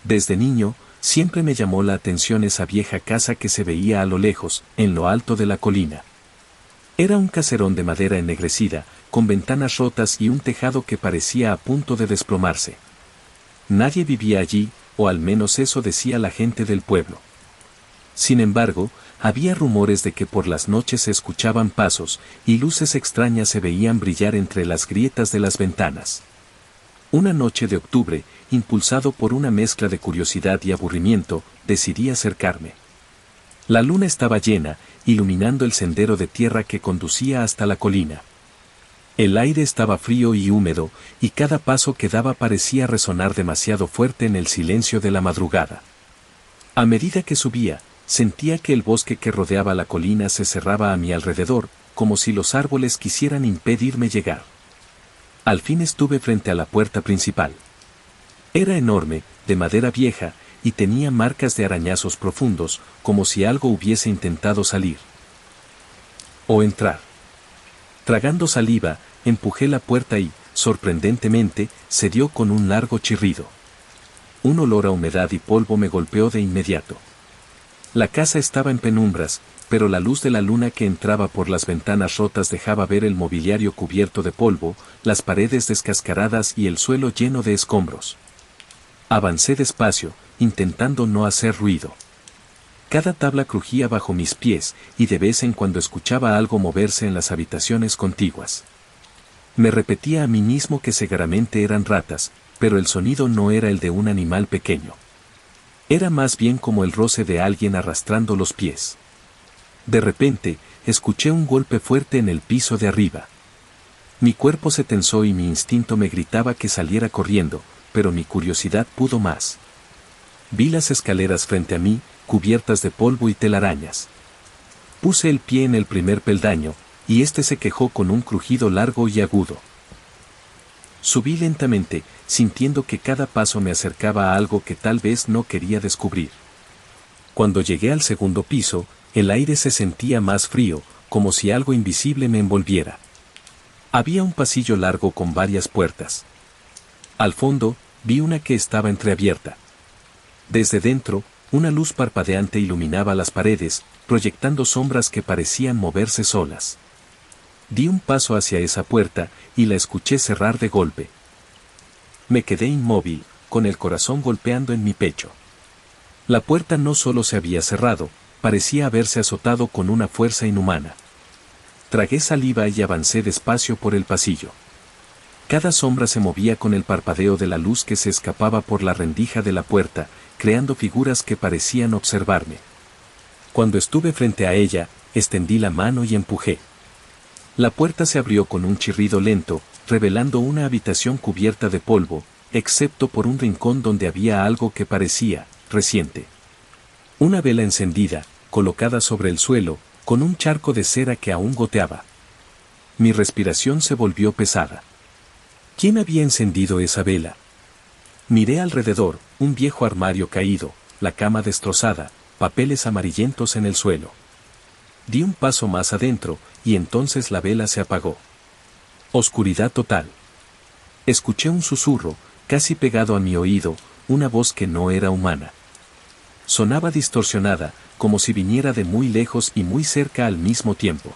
Desde niño, siempre me llamó la atención esa vieja casa que se veía a lo lejos, en lo alto de la colina. Era un caserón de madera ennegrecida, con ventanas rotas y un tejado que parecía a punto de desplomarse. Nadie vivía allí, o al menos eso decía la gente del pueblo. Sin embargo, había rumores de que por las noches se escuchaban pasos, y luces extrañas se veían brillar entre las grietas de las ventanas. Una noche de octubre, impulsado por una mezcla de curiosidad y aburrimiento, decidí acercarme. La luna estaba llena, iluminando el sendero de tierra que conducía hasta la colina. El aire estaba frío y húmedo, y cada paso que daba parecía resonar demasiado fuerte en el silencio de la madrugada. A medida que subía, sentía que el bosque que rodeaba la colina se cerraba a mi alrededor, como si los árboles quisieran impedirme llegar. Al fin estuve frente a la puerta principal. Era enorme, de madera vieja, y tenía marcas de arañazos profundos, como si algo hubiese intentado salir o entrar. Tragando saliva, empujé la puerta y, sorprendentemente, se dio con un largo chirrido. Un olor a humedad y polvo me golpeó de inmediato. La casa estaba en penumbras, pero la luz de la luna que entraba por las ventanas rotas dejaba ver el mobiliario cubierto de polvo, las paredes descascaradas y el suelo lleno de escombros. Avancé despacio, intentando no hacer ruido. Cada tabla crujía bajo mis pies, y de vez en cuando escuchaba algo moverse en las habitaciones contiguas. Me repetía a mí mismo que seguramente eran ratas, pero el sonido no era el de un animal pequeño. Era más bien como el roce de alguien arrastrando los pies. De repente, escuché un golpe fuerte en el piso de arriba. Mi cuerpo se tensó y mi instinto me gritaba que saliera corriendo, pero mi curiosidad pudo más. Vi las escaleras frente a mí, cubiertas de polvo y telarañas. Puse el pie en el primer peldaño, y éste se quejó con un crujido largo y agudo. Subí lentamente, sintiendo que cada paso me acercaba a algo que tal vez no quería descubrir. Cuando llegué al segundo piso, el aire se sentía más frío, como si algo invisible me envolviera. Había un pasillo largo con varias puertas. Al fondo, vi una que estaba entreabierta. Desde dentro, una luz parpadeante iluminaba las paredes, proyectando sombras que parecían moverse solas. Di un paso hacia esa puerta, y la escuché cerrar de golpe. Me quedé inmóvil, con el corazón golpeando en mi pecho. La puerta no solo se había cerrado, parecía haberse azotado con una fuerza inhumana. Tragué saliva y avancé despacio por el pasillo. Cada sombra se movía con el parpadeo de la luz que se escapaba por la rendija de la puerta, creando figuras que parecían observarme. Cuando estuve frente a ella, extendí la mano y empujé. La puerta se abrió con un chirrido lento, revelando una habitación cubierta de polvo, excepto por un rincón donde había algo que parecía reciente. Una vela encendida, colocada sobre el suelo, con un charco de cera que aún goteaba. Mi respiración se volvió pesada. ¿Quién había encendido esa vela? Miré alrededor, un viejo armario caído, la cama destrozada, papeles amarillentos en el suelo. Di un paso más adentro, y entonces la vela se apagó. Oscuridad total. Escuché un susurro, casi pegado a mi oído, una voz que no era humana. Sonaba distorsionada, como si viniera de muy lejos y muy cerca al mismo tiempo.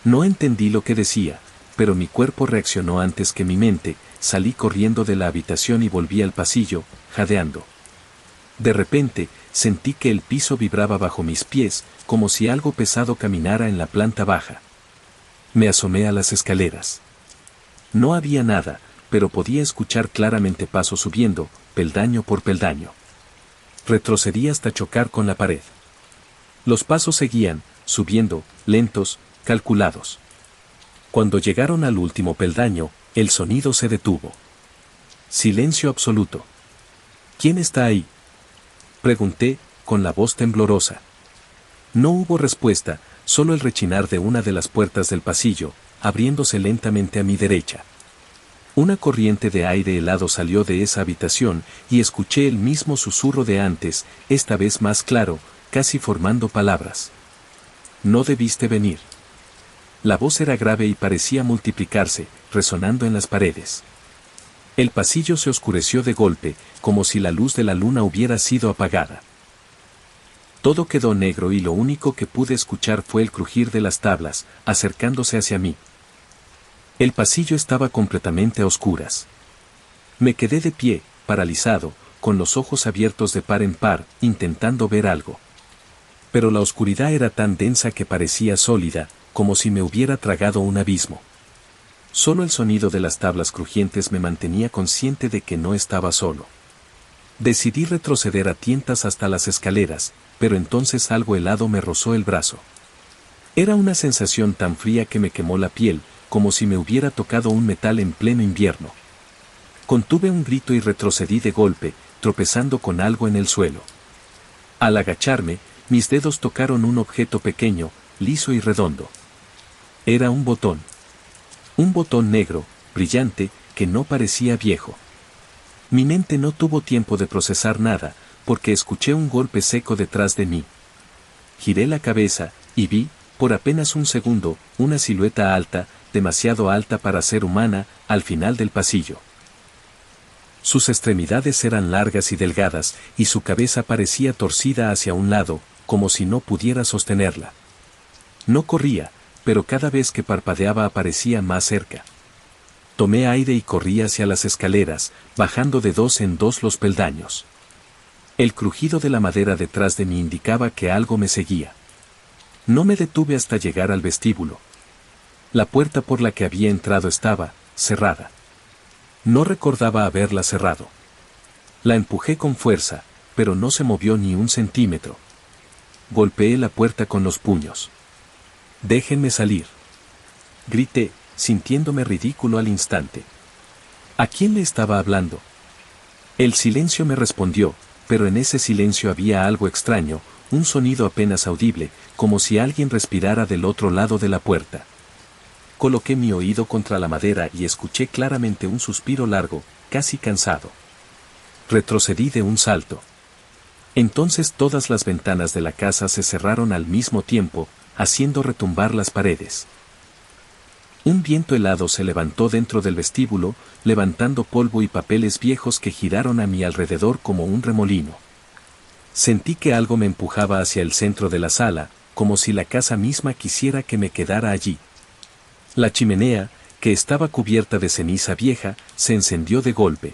No entendí lo que decía, pero mi cuerpo reaccionó antes que mi mente. Salí corriendo de la habitación y volví al pasillo, jadeando. De repente, sentí que el piso vibraba bajo mis pies, como si algo pesado caminara en la planta baja. Me asomé a las escaleras. No había nada, pero podía escuchar claramente pasos subiendo, peldaño por peldaño. Retrocedí hasta chocar con la pared. Los pasos seguían, subiendo, lentos, calculados. Cuando llegaron al último peldaño, el sonido se detuvo. Silencio absoluto. ¿Quién está ahí?, pregunté, con la voz temblorosa. No hubo respuesta, solo el rechinar de una de las puertas del pasillo, abriéndose lentamente a mi derecha. Una corriente de aire helado salió de esa habitación, y escuché el mismo susurro de antes, esta vez más claro, casi formando palabras. No debiste venir. La voz era grave y parecía multiplicarse, resonando en las paredes. El pasillo se oscureció de golpe, como si la luz de la luna hubiera sido apagada. Todo quedó negro y lo único que pude escuchar fue el crujir de las tablas, acercándose hacia mí. El pasillo estaba completamente a oscuras. Me quedé de pie, paralizado, con los ojos abiertos de par en par, intentando ver algo. Pero la oscuridad era tan densa que parecía sólida, como si me hubiera tragado un abismo. Solo el sonido de las tablas crujientes me mantenía consciente de que no estaba solo. Decidí retroceder a tientas hasta las escaleras, pero entonces algo helado me rozó el brazo. Era una sensación tan fría que me quemó la piel, como si me hubiera tocado un metal en pleno invierno. Contuve un grito y retrocedí de golpe, tropezando con algo en el suelo. Al agacharme, mis dedos tocaron un objeto pequeño, liso y redondo. Era un botón. Un botón negro, brillante, que no parecía viejo. Mi mente no tuvo tiempo de procesar nada, porque escuché un golpe seco detrás de mí. Giré la cabeza, y vi, por apenas un segundo, una silueta alta, demasiado alta para ser humana, al final del pasillo. Sus extremidades eran largas y delgadas, y su cabeza parecía torcida hacia un lado, como si no pudiera sostenerla. No corría, pero cada vez que parpadeaba aparecía más cerca. Tomé aire y corrí hacia las escaleras, bajando de 2 en 2 los peldaños. El crujido de la madera detrás de mí indicaba que algo me seguía. No me detuve hasta llegar al vestíbulo. La puerta por la que había entrado estaba cerrada. No recordaba haberla cerrado. La empujé con fuerza, pero no se movió ni un centímetro. Golpeé la puerta con los puños. «Déjenme salir», grité, sintiéndome ridículo al instante. ¿A quién le estaba hablando? El silencio me respondió, pero en ese silencio había algo extraño, un sonido apenas audible, como si alguien respirara del otro lado de la puerta. Coloqué mi oído contra la madera y escuché claramente un suspiro largo, casi cansado. Retrocedí de un salto. Entonces todas las ventanas de la casa se cerraron al mismo tiempo, haciendo retumbar las paredes. Un viento helado se levantó dentro del vestíbulo, levantando polvo y papeles viejos que giraron a mi alrededor como un remolino. Sentí que algo me empujaba hacia el centro de la sala, como si la casa misma quisiera que me quedara allí. La chimenea, que estaba cubierta de ceniza vieja, se encendió de golpe.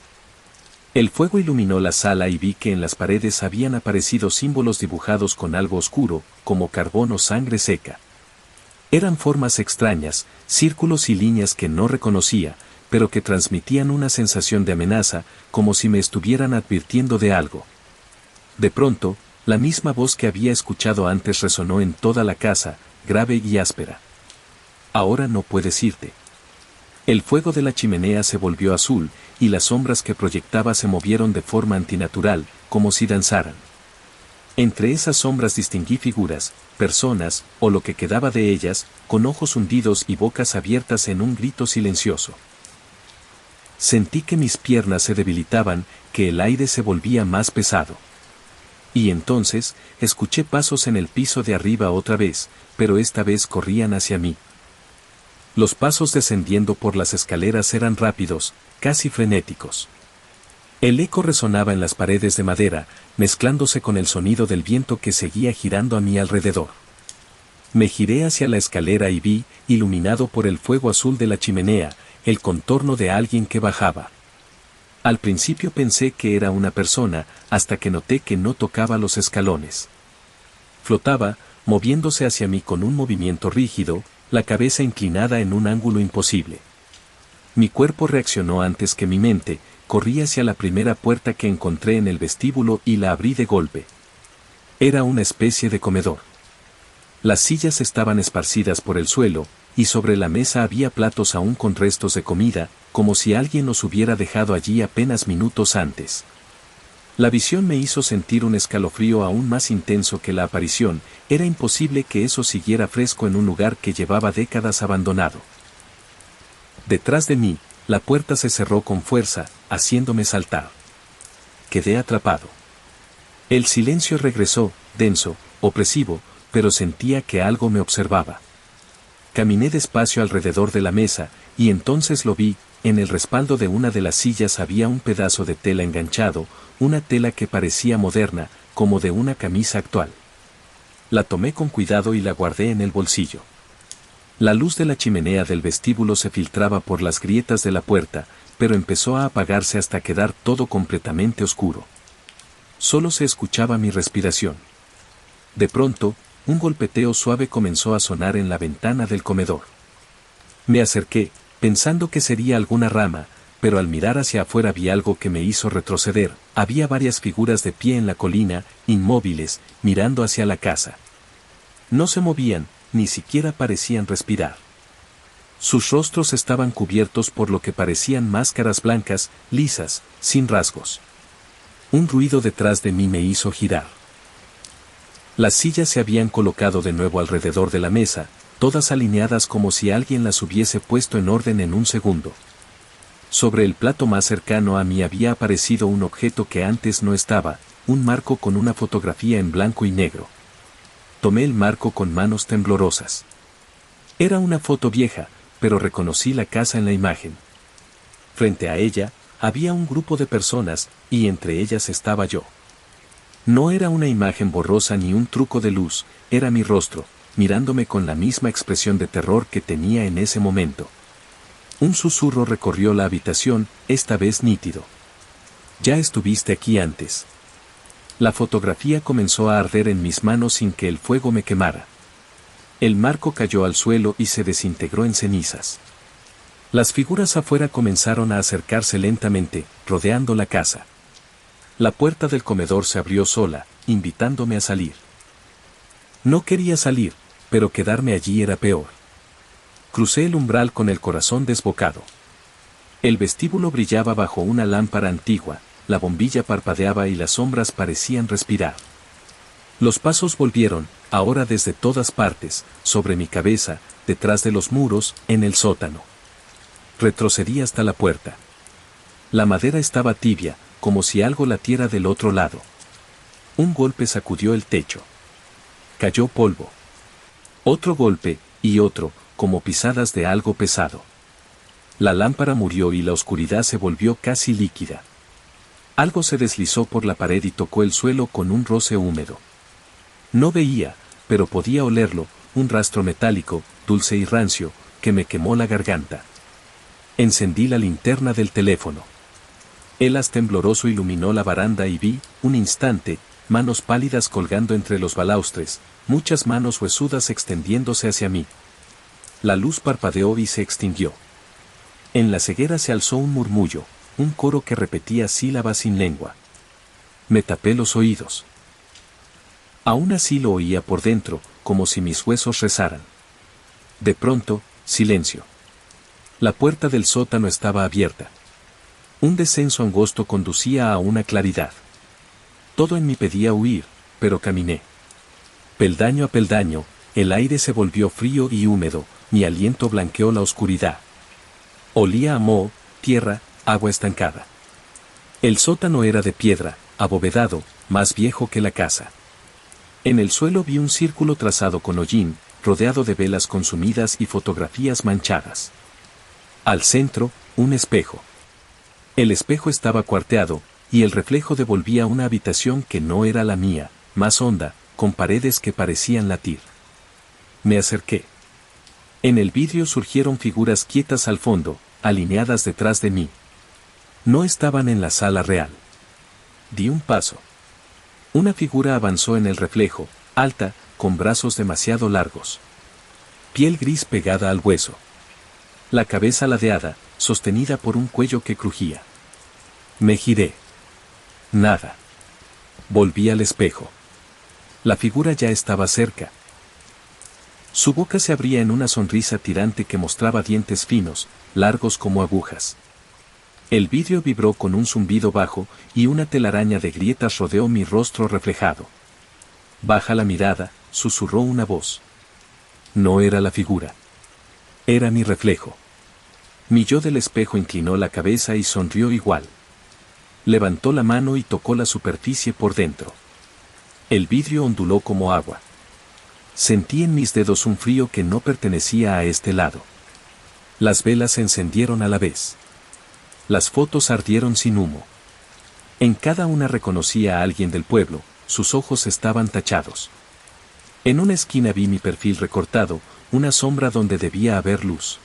El fuego iluminó la sala y vi que en las paredes habían aparecido símbolos dibujados con algo oscuro, como carbón o sangre seca. Eran formas extrañas, círculos y líneas que no reconocía, pero que transmitían una sensación de amenaza, como si me estuvieran advirtiendo de algo. De pronto, la misma voz que había escuchado antes resonó en toda la casa, grave y áspera. «Ahora no puedes irte». El fuego de la chimenea se volvió azul, y las sombras que proyectaba se movieron de forma antinatural, como si danzaran. Entre esas sombras distinguí figuras, personas, o lo que quedaba de ellas, con ojos hundidos y bocas abiertas en un grito silencioso. Sentí que mis piernas se debilitaban, que el aire se volvía más pesado. Y entonces, escuché pasos en el piso de arriba otra vez, pero esta vez corrían hacia mí. Los pasos descendiendo por las escaleras eran rápidos, casi frenéticos. El eco resonaba en las paredes de madera, mezclándose con el sonido del viento que seguía girando a mi alrededor. Me giré hacia la escalera y vi, iluminado por el fuego azul de la chimenea, el contorno de alguien que bajaba. Al principio pensé que era una persona, hasta que noté que no tocaba los escalones. Flotaba, moviéndose hacia mí con un movimiento rígido, la cabeza inclinada en un ángulo imposible. Mi cuerpo reaccionó antes que mi mente, corrí hacia la primera puerta que encontré en el vestíbulo y la abrí de golpe. Era una especie de comedor. Las sillas estaban esparcidas por el suelo, y sobre la mesa había platos aún con restos de comida, como si alguien los hubiera dejado allí apenas minutos antes. La visión me hizo sentir un escalofrío aún más intenso que la aparición, era imposible que eso siguiera fresco en un lugar que llevaba décadas abandonado. Detrás de mí, la puerta se cerró con fuerza, haciéndome saltar. Quedé atrapado. El silencio regresó, denso, opresivo, pero sentía que algo me observaba. Caminé despacio alrededor de la mesa, y entonces lo vi, en el respaldo de una de las sillas había un pedazo de tela enganchado, una tela que parecía moderna, como de una camisa actual. La tomé con cuidado y la guardé en el bolsillo. La luz de la chimenea del vestíbulo se filtraba por las grietas de la puerta, pero empezó a apagarse hasta quedar todo completamente oscuro. Solo se escuchaba mi respiración. De pronto, un golpeteo suave comenzó a sonar en la ventana del comedor. Me acerqué, pensando que sería alguna rama, pero al mirar hacia afuera vi algo que me hizo retroceder. Había varias figuras de pie en la colina, inmóviles, mirando hacia la casa. No se movían, ni siquiera parecían respirar. Sus rostros estaban cubiertos por lo que parecían máscaras blancas, lisas, sin rasgos. Un ruido detrás de mí me hizo girar. Las sillas se habían colocado de nuevo alrededor de la mesa, todas alineadas como si alguien las hubiese puesto en orden en un segundo. Sobre el plato más cercano a mí había aparecido un objeto que antes no estaba, un marco con una fotografía en blanco y negro. Tomé el marco con manos temblorosas. Era una foto vieja, pero reconocí la casa en la imagen. Frente a ella, había un grupo de personas, y entre ellas estaba yo. No era una imagen borrosa ni un truco de luz, era mi rostro, mirándome con la misma expresión de terror que tenía en ese momento. Un susurro recorrió la habitación, esta vez nítido. Ya estuviste aquí antes. La fotografía comenzó a arder en mis manos sin que el fuego me quemara. El marco cayó al suelo y se desintegró en cenizas. Las figuras afuera comenzaron a acercarse lentamente, rodeando la casa. La puerta del comedor se abrió sola, invitándome a salir. No quería salir, pero quedarme allí era peor. Crucé el umbral con el corazón desbocado. El vestíbulo brillaba bajo una lámpara antigua, la bombilla parpadeaba y las sombras parecían respirar. Los pasos volvieron, ahora desde todas partes, sobre mi cabeza, detrás de los muros, en el sótano. Retrocedí hasta la puerta. La madera estaba tibia, como si algo latiera del otro lado. Un golpe sacudió el techo. Cayó polvo. Otro golpe, y otro, como pisadas de algo pesado. La lámpara murió y la oscuridad se volvió casi líquida. Algo se deslizó por la pared y tocó el suelo con un roce húmedo. No veía, pero podía olerlo, un rastro metálico, dulce y rancio, que me quemó la garganta. Encendí la linterna del teléfono. El haz tembloroso iluminó la baranda y vi, un instante, manos pálidas colgando entre los balaustres, muchas manos huesudas extendiéndose hacia mí. La luz parpadeó y se extinguió. En la ceguera se alzó un murmullo, un coro que repetía sílabas sin lengua. Me tapé los oídos. Aún así lo oía por dentro, como si mis huesos rezaran. De pronto, silencio. La puerta del sótano estaba abierta. Un descenso angosto conducía a una claridad. Todo en mí pedía huir, pero caminé. Peldaño a peldaño, el aire se volvió frío y húmedo, mi aliento blanqueó la oscuridad. Olía a moho, tierra, agua estancada. El sótano era de piedra, abovedado, más viejo que la casa. En el suelo vi un círculo trazado con hollín, rodeado de velas consumidas y fotografías manchadas. Al centro, un espejo. El espejo estaba cuarteado, y el reflejo devolvía una habitación que no era la mía, más honda, con paredes que parecían latir. Me acerqué. En el vidrio surgieron figuras quietas al fondo, alineadas detrás de mí. No estaban en la sala real. Di un paso. Una figura avanzó en el reflejo, alta, con brazos demasiado largos. Piel gris pegada al hueso. La cabeza ladeada, sostenida por un cuello que crujía. Me giré. Nada. Volví al espejo. La figura ya estaba cerca. Su boca se abría en una sonrisa tirante que mostraba dientes finos, largos como agujas. El vidrio vibró con un zumbido bajo, y una telaraña de grietas rodeó mi rostro reflejado. Baja la mirada, susurró una voz. No era la figura. Era mi reflejo. Mi yo del espejo inclinó la cabeza y sonrió igual. Levantó la mano y tocó la superficie por dentro. El vidrio onduló como agua. Sentí en mis dedos un frío que no pertenecía a este lado. Las velas se encendieron a la vez. Las fotos ardieron sin humo. En cada una reconocía a alguien del pueblo, sus ojos estaban tachados. En una esquina vi mi perfil recortado, una sombra donde debía haber luz.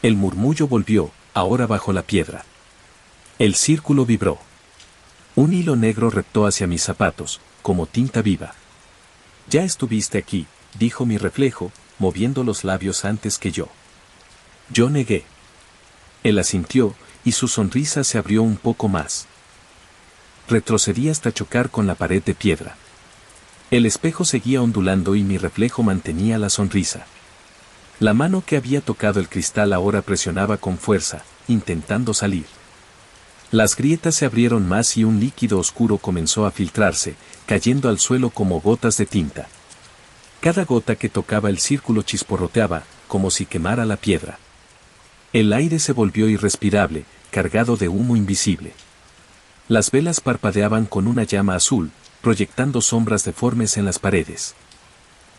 El murmullo volvió, ahora bajo la piedra. El círculo vibró. Un hilo negro reptó hacia mis zapatos, como tinta viva. Ya estuviste aquí, dijo mi reflejo, moviendo los labios antes que yo. Yo negué. Él asintió, y su sonrisa se abrió un poco más. Retrocedí hasta chocar con la pared de piedra. El espejo seguía ondulando y mi reflejo mantenía la sonrisa. La mano que había tocado el cristal ahora presionaba con fuerza, intentando salir. Las grietas se abrieron más y un líquido oscuro comenzó a filtrarse, cayendo al suelo como gotas de tinta. Cada gota que tocaba el círculo chisporroteaba, como si quemara la piedra. El aire se volvió irrespirable, cargado de humo invisible. Las velas parpadeaban con una llama azul, proyectando sombras deformes en las paredes.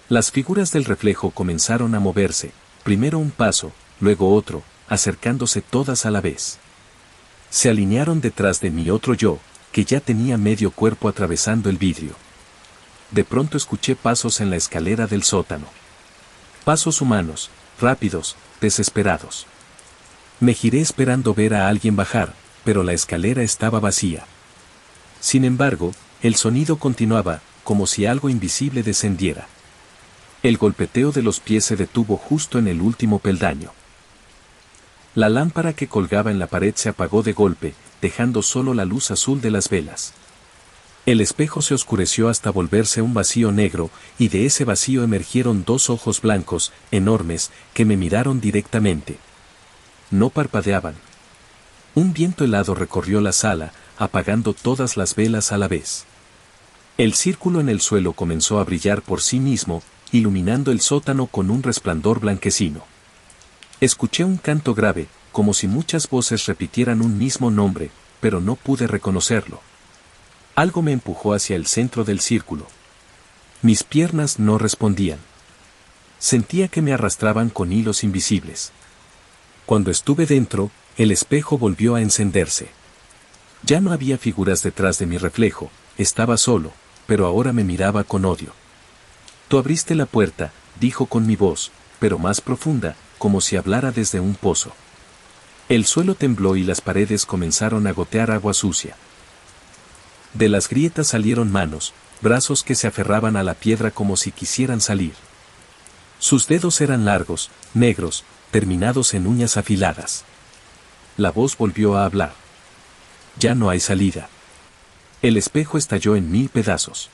Las figuras del reflejo comenzaron a moverse, primero un paso, luego otro, acercándose todas a la vez. Se alinearon detrás de mi otro yo, que ya tenía medio cuerpo atravesando el vidrio. De pronto escuché pasos en la escalera del sótano. Pasos humanos, rápidos, desesperados. Me giré esperando ver a alguien bajar, pero la escalera estaba vacía. Sin embargo, el sonido continuaba, como si algo invisible descendiera. El golpeteo de los pies se detuvo justo en el último peldaño. La lámpara que colgaba en la pared se apagó de golpe, dejando solo la luz azul de las velas. El espejo se oscureció hasta volverse un vacío negro, y de ese vacío emergieron dos ojos blancos, enormes, que me miraron directamente. No parpadeaban. Un viento helado recorrió la sala, apagando todas las velas a la vez. El círculo en el suelo comenzó a brillar por sí mismo, iluminando el sótano con un resplandor blanquecino. Escuché un canto grave, como si muchas voces repitieran un mismo nombre, pero no pude reconocerlo. Algo me empujó hacia el centro del círculo. Mis piernas no respondían. Sentía que me arrastraban con hilos invisibles. Cuando estuve dentro, el espejo volvió a encenderse. Ya no había figuras detrás de mi reflejo, estaba solo, pero ahora me miraba con odio. Tú abriste la puerta, dijo con mi voz, pero más profunda, como si hablara desde un pozo. El suelo tembló y las paredes comenzaron a gotear agua sucia. De las grietas salieron manos, brazos que se aferraban a la piedra como si quisieran salir. Sus dedos eran largos, negros, terminados en uñas afiladas. La voz volvió a hablar. Ya no hay salida. El espejo estalló en 1000 pedazos.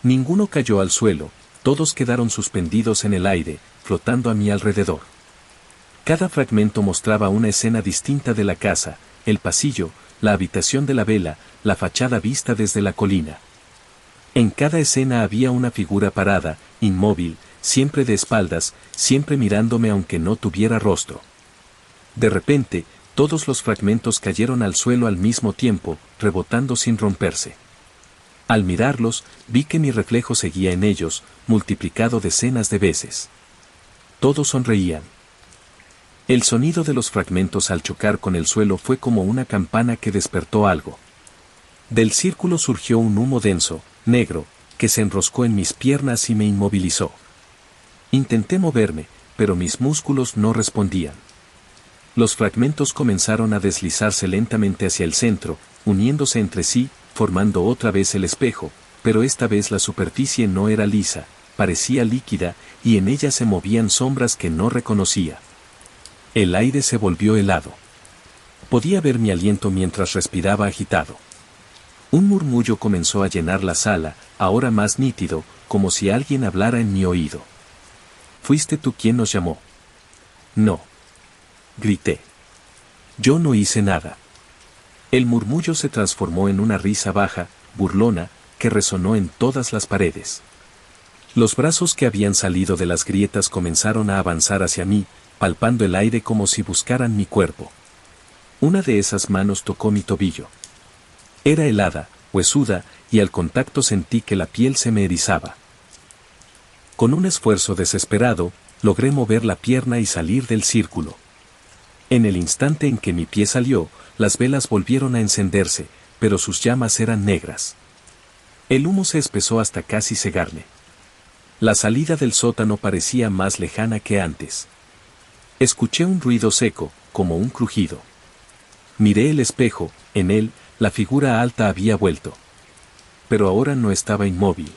Ninguno cayó al suelo, todos quedaron suspendidos en el aire, flotando a mi alrededor. Cada fragmento mostraba una escena distinta de la casa, el pasillo, la habitación de la vela, la fachada vista desde la colina. En cada escena había una figura parada, inmóvil, siempre de espaldas, siempre mirándome aunque no tuviera rostro. De repente, todos los fragmentos cayeron al suelo al mismo tiempo, rebotando sin romperse. Al mirarlos, vi que mi reflejo seguía en ellos, multiplicado decenas de veces. Todos sonreían. El sonido de los fragmentos al chocar con el suelo fue como una campana que despertó algo. Del círculo surgió un humo denso, negro, que se enroscó en mis piernas y me inmovilizó. Intenté moverme, pero mis músculos no respondían. Los fragmentos comenzaron a deslizarse lentamente hacia el centro, uniéndose entre sí, formando otra vez el espejo, pero esta vez la superficie no era lisa, parecía líquida, y en ella se movían sombras que no reconocía. El aire se volvió helado. Podía ver mi aliento mientras respiraba agitado. Un murmullo comenzó a llenar la sala, ahora más nítido, como si alguien hablara en mi oído. ¿Fuiste tú quien nos llamó? No. Grité. Yo no hice nada. El murmullo se transformó en una risa baja, burlona, que resonó en todas las paredes. Los brazos que habían salido de las grietas comenzaron a avanzar hacia mí, palpando el aire como si buscaran mi cuerpo. Una de esas manos tocó mi tobillo. Era helada, huesuda, y al contacto sentí que la piel se me erizaba. Con un esfuerzo desesperado, logré mover la pierna y salir del círculo. En el instante en que mi pie salió, las velas volvieron a encenderse, pero sus llamas eran negras. El humo se espesó hasta casi cegarme. La salida del sótano parecía más lejana que antes. Escuché un ruido seco, como un crujido. Miré el espejo, en él, la figura alta había vuelto. Pero ahora no estaba inmóvil.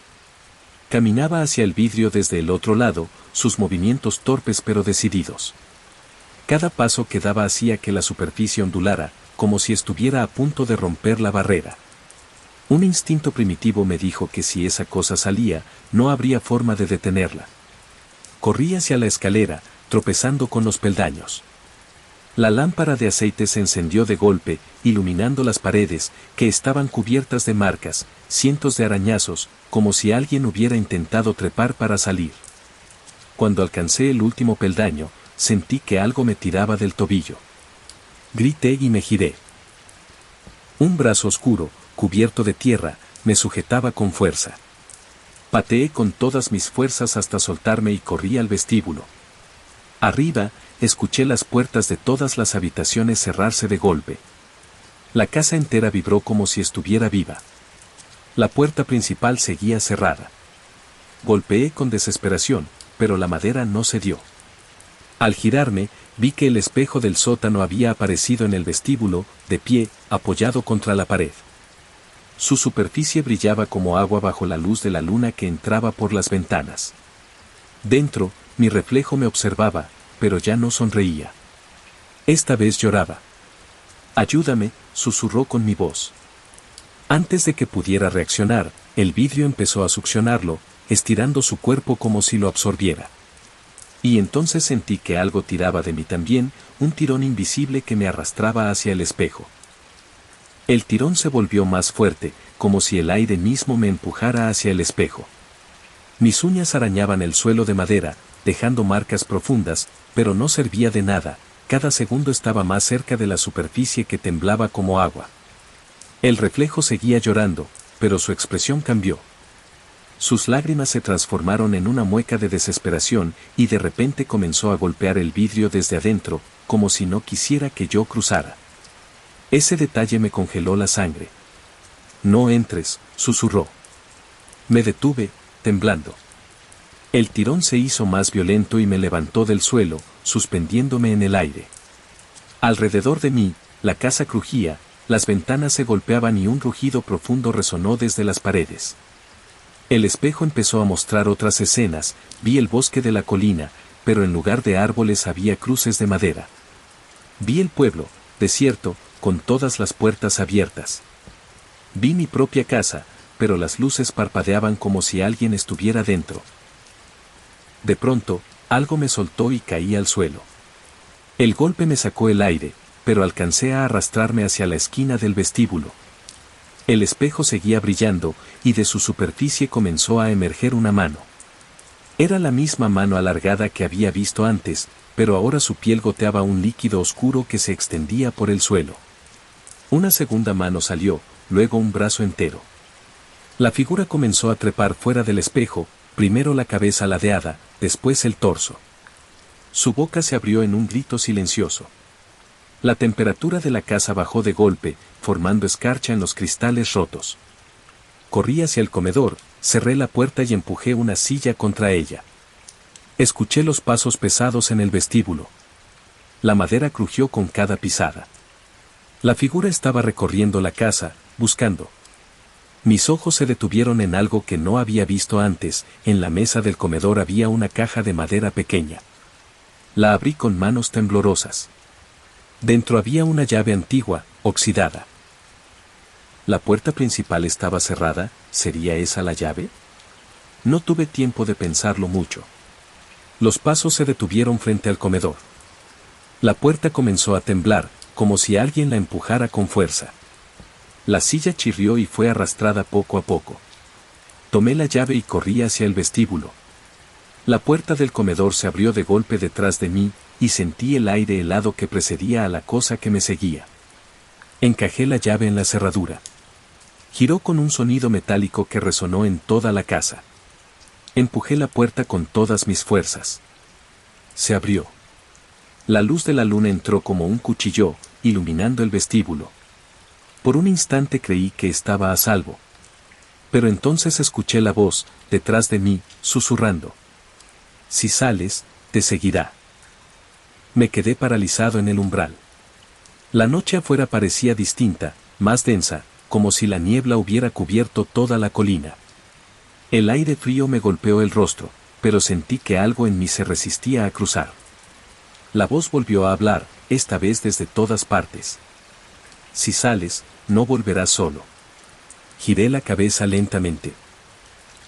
Caminaba hacia el vidrio desde el otro lado, sus movimientos torpes pero decididos. Cada paso que daba hacía que la superficie ondulara, como si estuviera a punto de romper la barrera. Un instinto primitivo me dijo que si esa cosa salía, no habría forma de detenerla. Corrí hacia la escalera, tropezando con los peldaños. La lámpara de aceite se encendió de golpe, iluminando las paredes, que estaban cubiertas de marcas, cientos de arañazos, como si alguien hubiera intentado trepar para salir. Cuando alcancé el último peldaño, sentí que algo me tiraba del tobillo. Grité y me giré. Un brazo oscuro, cubierto de tierra, me sujetaba con fuerza. Pateé con todas mis fuerzas hasta soltarme y corrí al vestíbulo. Arriba, escuché las puertas de todas las habitaciones cerrarse de golpe. La casa entera vibró como si estuviera viva. La puerta principal seguía cerrada. Golpeé con desesperación, pero la madera no cedió. Al girarme, vi que el espejo del sótano había aparecido en el vestíbulo, de pie, apoyado contra la pared. Su superficie brillaba como agua bajo la luz de la luna que entraba por las ventanas. Dentro, mi reflejo me observaba, pero ya no sonreía. Esta vez lloraba. «Ayúdame», susurró con mi voz. Antes de que pudiera reaccionar, el vidrio empezó a succionarlo, estirando su cuerpo como si lo absorbiera. Y entonces sentí que algo tiraba de mí también, un tirón invisible que me arrastraba hacia el espejo. El tirón se volvió más fuerte, como si el aire mismo me empujara hacia el espejo. Mis uñas arañaban el suelo de madera, dejando marcas profundas, pero no servía de nada, cada segundo estaba más cerca de la superficie que temblaba como agua. El reflejo seguía llorando, pero su expresión cambió. Sus lágrimas se transformaron en una mueca de desesperación y de repente comenzó a golpear el vidrio desde adentro, como si no quisiera que yo cruzara. Ese detalle me congeló la sangre. «No entres», susurró. Me detuve, temblando. El tirón se hizo más violento y me levantó del suelo, suspendiéndome en el aire. Alrededor de mí, la casa crujía, las ventanas se golpeaban y un rugido profundo resonó desde las paredes. El espejo empezó a mostrar otras escenas, vi el bosque de la colina, pero en lugar de árboles había cruces de madera. Vi el pueblo, desierto, con todas las puertas abiertas. Vi mi propia casa, pero las luces parpadeaban como si alguien estuviera dentro. De pronto, algo me soltó y caí al suelo. El golpe me sacó el aire, pero alcancé a arrastrarme hacia la esquina del vestíbulo. El espejo seguía brillando, y de su superficie comenzó a emerger una mano. Era la misma mano alargada que había visto antes, pero ahora su piel goteaba un líquido oscuro que se extendía por el suelo. Una segunda mano salió, luego un brazo entero. La figura comenzó a trepar fuera del espejo, primero la cabeza ladeada, después el torso. Su boca se abrió en un grito silencioso. La temperatura de la casa bajó de golpe, formando escarcha en los cristales rotos. Corrí hacia el comedor, cerré la puerta y empujé una silla contra ella. Escuché los pasos pesados en el vestíbulo. La madera crujió con cada pisada. La figura estaba recorriendo la casa, buscando. Mis ojos se detuvieron en algo que no había visto antes, en la mesa del comedor había una caja de madera pequeña. La abrí con manos temblorosas. Dentro había una llave antigua, oxidada. La puerta principal estaba cerrada, ¿sería esa la llave? No tuve tiempo de pensarlo mucho. Los pasos se detuvieron frente al comedor. La puerta comenzó a temblar, como si alguien la empujara con fuerza. La silla chirrió y fue arrastrada poco a poco. Tomé la llave y corrí hacia el vestíbulo. La puerta del comedor se abrió de golpe detrás de mí, y sentí el aire helado que precedía a la cosa que me seguía. Encajé la llave en la cerradura. Giró con un sonido metálico que resonó en toda la casa. Empujé la puerta con todas mis fuerzas. Se abrió. La luz de la luna entró como un cuchillo, iluminando el vestíbulo. Por un instante creí que estaba a salvo. Pero entonces escuché la voz, detrás de mí, susurrando. Si sales, te seguirá. Me quedé paralizado en el umbral. La noche afuera parecía distinta, más densa, como si la niebla hubiera cubierto toda la colina. El aire frío me golpeó el rostro, pero sentí que algo en mí se resistía a cruzar. La voz volvió a hablar, esta vez desde todas partes. Si sales, no volverás solo. Giré la cabeza lentamente.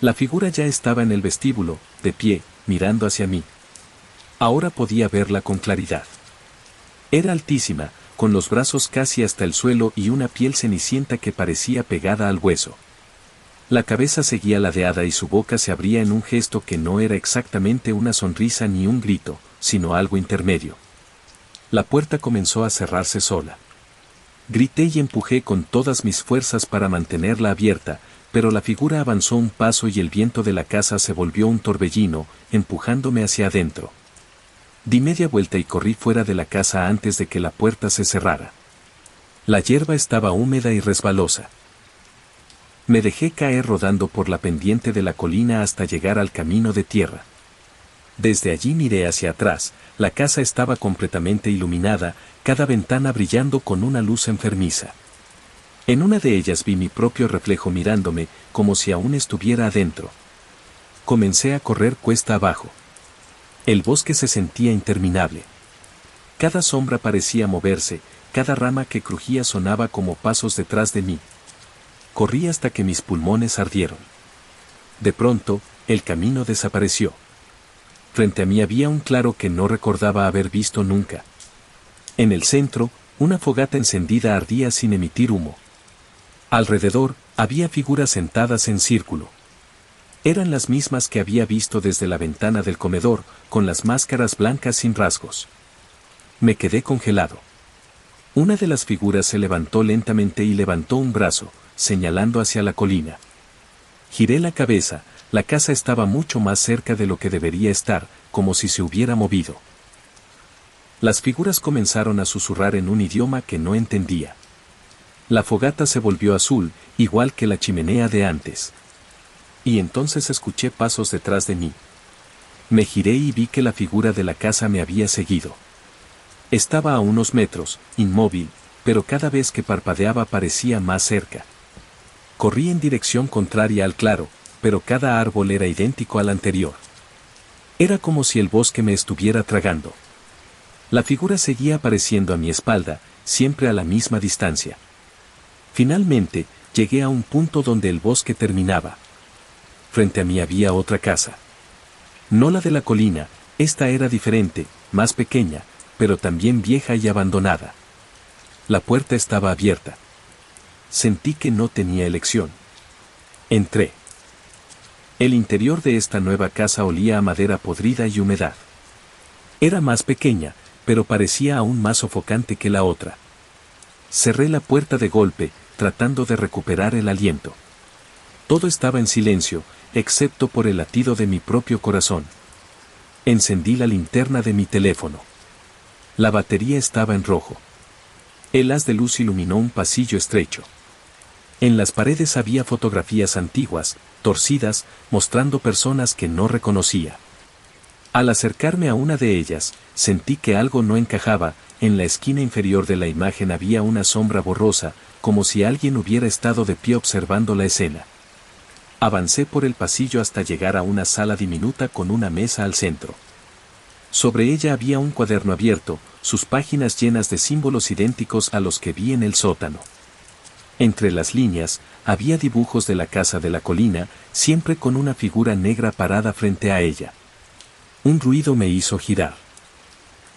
La figura ya estaba en el vestíbulo, de pie, mirando hacia mí. Ahora podía verla con claridad. Era altísima, con los brazos casi hasta el suelo y una piel cenicienta que parecía pegada al hueso. La cabeza seguía ladeada y su boca se abría en un gesto que no era exactamente una sonrisa ni un grito, sino algo intermedio. La puerta comenzó a cerrarse sola. Grité y empujé con todas mis fuerzas para mantenerla abierta, pero la figura avanzó un paso y el viento de la casa se volvió un torbellino, empujándome hacia adentro. Di media vuelta y corrí fuera de la casa antes de que la puerta se cerrara. La hierba estaba húmeda y resbalosa. Me dejé caer rodando por la pendiente de la colina hasta llegar al camino de tierra. Desde allí miré hacia atrás, la casa estaba completamente iluminada, cada ventana brillando con una luz enfermiza. En una de ellas vi mi propio reflejo mirándome, como si aún estuviera adentro. Comencé a correr cuesta abajo. El bosque se sentía interminable. Cada sombra parecía moverse, cada rama que crujía sonaba como pasos detrás de mí. Corrí hasta que mis pulmones ardieron. De pronto, el camino desapareció. Frente a mí había un claro que no recordaba haber visto nunca. En el centro, una fogata encendida ardía sin emitir humo. Alrededor, había figuras sentadas en círculo. Eran las mismas que había visto desde la ventana del comedor, con las máscaras blancas sin rasgos. Me quedé congelado. Una de las figuras se levantó lentamente y levantó un brazo, señalando hacia la colina. Giré la cabeza, la casa estaba mucho más cerca de lo que debería estar, como si se hubiera movido. Las figuras comenzaron a susurrar en un idioma que no entendía. La fogata se volvió azul, igual que la chimenea de antes. Y entonces escuché pasos detrás de mí. Me giré y vi que la figura de la casa me había seguido. Estaba a unos metros, inmóvil, pero cada vez que parpadeaba parecía más cerca. Corrí en dirección contraria al claro, pero cada árbol era idéntico al anterior. Era como si el bosque me estuviera tragando. La figura seguía apareciendo a mi espalda, siempre a la misma distancia. Finalmente, llegué a un punto donde el bosque terminaba. Frente a mí había otra casa. No la de la colina, esta era diferente, más pequeña, pero también vieja y abandonada. La puerta estaba abierta. Sentí que no tenía elección. Entré. El interior de esta nueva casa olía a madera podrida y humedad. Era más pequeña, pero parecía aún más sofocante que la otra. Cerré la puerta de golpe, tratando de recuperar el aliento. Todo estaba en silencio, excepto por el latido de mi propio corazón. Encendí la linterna de mi teléfono. La batería estaba en rojo. El haz de luz iluminó un pasillo estrecho. En las paredes había fotografías antiguas, torcidas, mostrando personas que no reconocía. Al acercarme a una de ellas, sentí que algo no encajaba. En la esquina inferior de la imagen había una sombra borrosa, como si alguien hubiera estado de pie observando la escena. Avancé por el pasillo hasta llegar a una sala diminuta con una mesa al centro. Sobre ella había un cuaderno abierto, sus páginas llenas de símbolos idénticos a los que vi en el sótano. Entre las líneas, había dibujos de la casa de la colina, siempre con una figura negra parada frente a ella. Un ruido me hizo girar.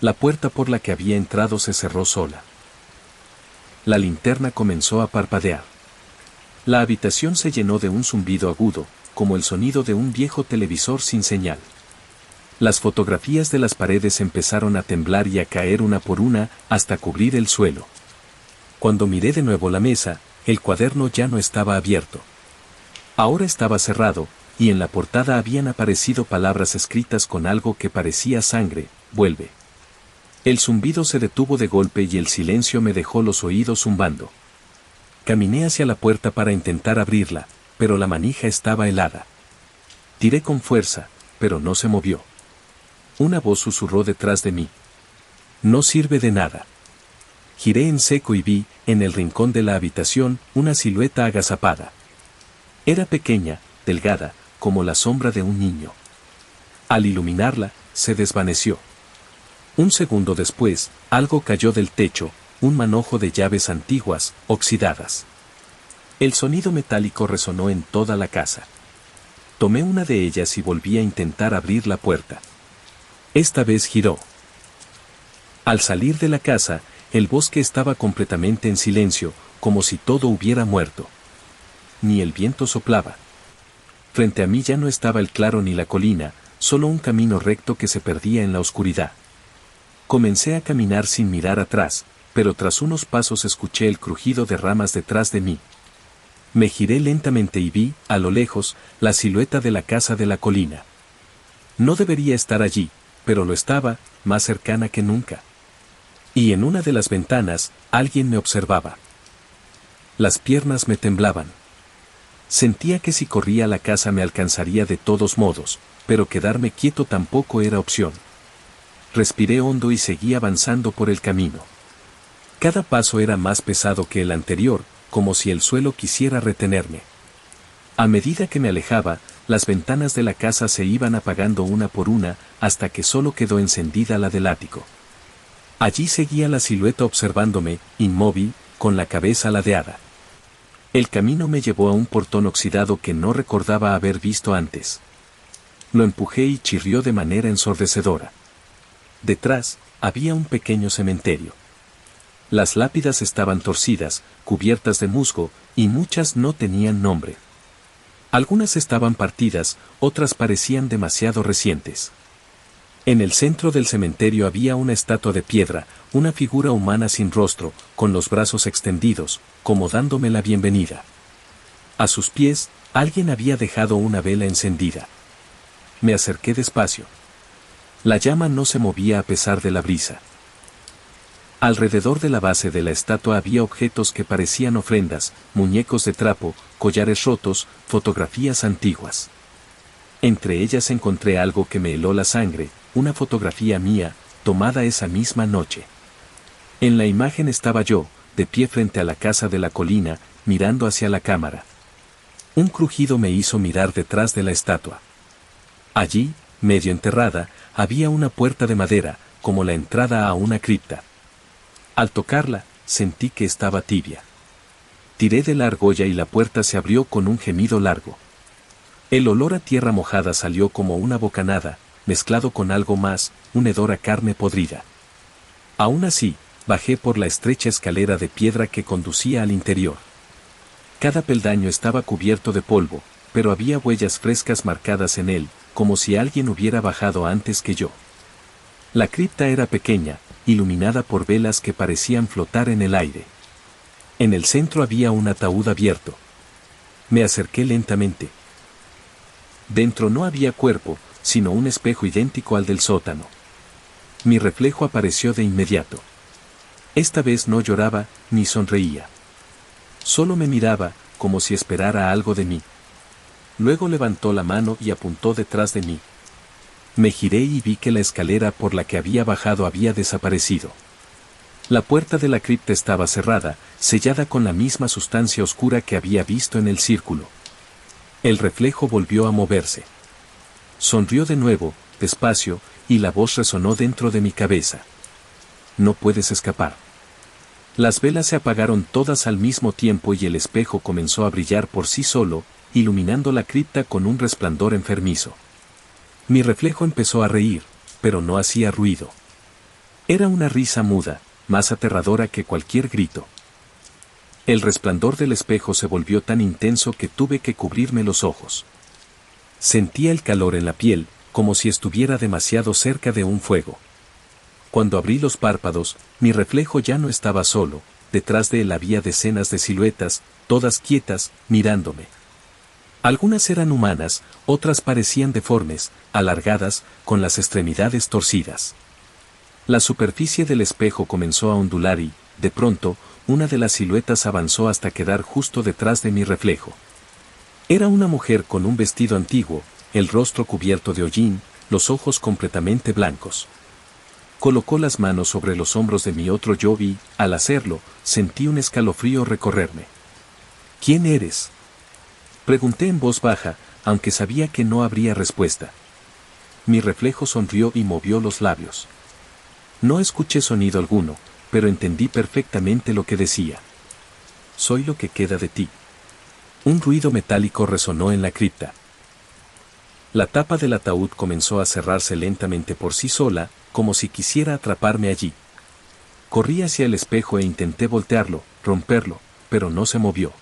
La puerta por la que había entrado se cerró sola. La linterna comenzó a parpadear. La habitación se llenó de un zumbido agudo, como el sonido de un viejo televisor sin señal. Las fotografías de las paredes empezaron a temblar y a caer una por una, hasta cubrir el suelo. Cuando miré de nuevo la mesa, el cuaderno ya no estaba abierto. Ahora estaba cerrado, y en la portada habían aparecido palabras escritas con algo que parecía sangre: vuelve. El zumbido se detuvo de golpe y el silencio me dejó los oídos zumbando. Caminé hacia la puerta para intentar abrirla, pero la manija estaba helada. Tiré con fuerza, pero no se movió. Una voz susurró detrás de mí. No sirve de nada. Giré en seco y vi, en el rincón de la habitación, una silueta agazapada. Era pequeña, delgada, como la sombra de un niño. Al iluminarla, se desvaneció. Un segundo después, algo cayó del techo, un manojo de llaves antiguas, oxidadas. El sonido metálico resonó en toda la casa. Tomé una de ellas y volví a intentar abrir la puerta. Esta vez giró. Al salir de la casa, el bosque estaba completamente en silencio, como si todo hubiera muerto. Ni el viento soplaba. Frente a mí ya no estaba el claro ni la colina, solo un camino recto que se perdía en la oscuridad. Comencé a caminar sin mirar atrás, pero tras unos pasos escuché el crujido de ramas detrás de mí. Me giré lentamente y vi, a lo lejos, la silueta de la casa de la colina. No debería estar allí, pero lo estaba, más cercana que nunca. Y en una de las ventanas, alguien me observaba. Las piernas me temblaban. Sentía que si corría a la casa me alcanzaría de todos modos, pero quedarme quieto tampoco era opción. Respiré hondo y seguí avanzando por el camino. Cada paso era más pesado que el anterior, como si el suelo quisiera retenerme. A medida que me alejaba, las ventanas de la casa se iban apagando una por una, hasta que solo quedó encendida la del ático. Allí seguía la silueta observándome, inmóvil, con la cabeza ladeada. El camino me llevó a un portón oxidado que no recordaba haber visto antes. Lo empujé y chirrió de manera ensordecedora. Detrás, había un pequeño cementerio. Las lápidas estaban torcidas, cubiertas de musgo, y muchas no tenían nombre. Algunas estaban partidas, otras parecían demasiado recientes. En el centro del cementerio había una estatua de piedra, una figura humana sin rostro, con los brazos extendidos, como dándome la bienvenida. A sus pies, alguien había dejado una vela encendida. Me acerqué despacio. La llama no se movía a pesar de la brisa. Alrededor de la base de la estatua había objetos que parecían ofrendas, muñecos de trapo, collares rotos, fotografías antiguas. Entre ellas encontré algo que me heló la sangre, una fotografía mía, tomada esa misma noche. En la imagen estaba yo, de pie frente a la casa de la colina, mirando hacia la cámara. Un crujido me hizo mirar detrás de la estatua. Allí, medio enterrada, había una puerta de madera, como la entrada a una cripta. Al tocarla, sentí que estaba tibia. Tiré de la argolla y la puerta se abrió con un gemido largo. El olor a tierra mojada salió como una bocanada, mezclado con algo más, un hedor a carne podrida. Aún así, bajé por la estrecha escalera de piedra que conducía al interior. Cada peldaño estaba cubierto de polvo, pero había huellas frescas marcadas en él, como si alguien hubiera bajado antes que yo. La cripta era pequeña, iluminada por velas que parecían flotar en el aire. En el centro había un ataúd abierto. Me acerqué lentamente. Dentro no había cuerpo, sino un espejo idéntico al del sótano. Mi reflejo apareció de inmediato. Esta vez no lloraba, ni sonreía. Solo me miraba, como si esperara algo de mí. Luego levantó la mano y apuntó detrás de mí. Me giré y vi que la escalera por la que había bajado había desaparecido. La puerta de la cripta estaba cerrada, sellada con la misma sustancia oscura que había visto en el círculo. El reflejo volvió a moverse. Sonrió de nuevo, despacio, y la voz resonó dentro de mi cabeza. No puedes escapar. Las velas se apagaron todas al mismo tiempo y el espejo comenzó a brillar por sí solo, iluminando la cripta con un resplandor enfermizo. Mi reflejo empezó a reír, pero no hacía ruido. Era una risa muda, más aterradora que cualquier grito. El resplandor del espejo se volvió tan intenso que tuve que cubrirme los ojos. Sentía el calor en la piel, como si estuviera demasiado cerca de un fuego. Cuando abrí los párpados, mi reflejo ya no estaba solo, detrás de él había decenas de siluetas, todas quietas, mirándome. Algunas eran humanas, otras parecían deformes, alargadas, con las extremidades torcidas. La superficie del espejo comenzó a ondular y, de pronto, una de las siluetas avanzó hasta quedar justo detrás de mi reflejo. Era una mujer con un vestido antiguo, el rostro cubierto de hollín, los ojos completamente blancos. Colocó las manos sobre los hombros de mi otro yo y, al hacerlo, sentí un escalofrío recorrerme. ¿Quién eres?, pregunté en voz baja, aunque sabía que no habría respuesta. Mi reflejo sonrió y movió los labios. No escuché sonido alguno, pero entendí perfectamente lo que decía. Soy lo que queda de ti. Un ruido metálico resonó en la cripta. La tapa del ataúd comenzó a cerrarse lentamente por sí sola, como si quisiera atraparme allí. Corrí hacia el espejo e intenté voltearlo, romperlo, pero no se movió.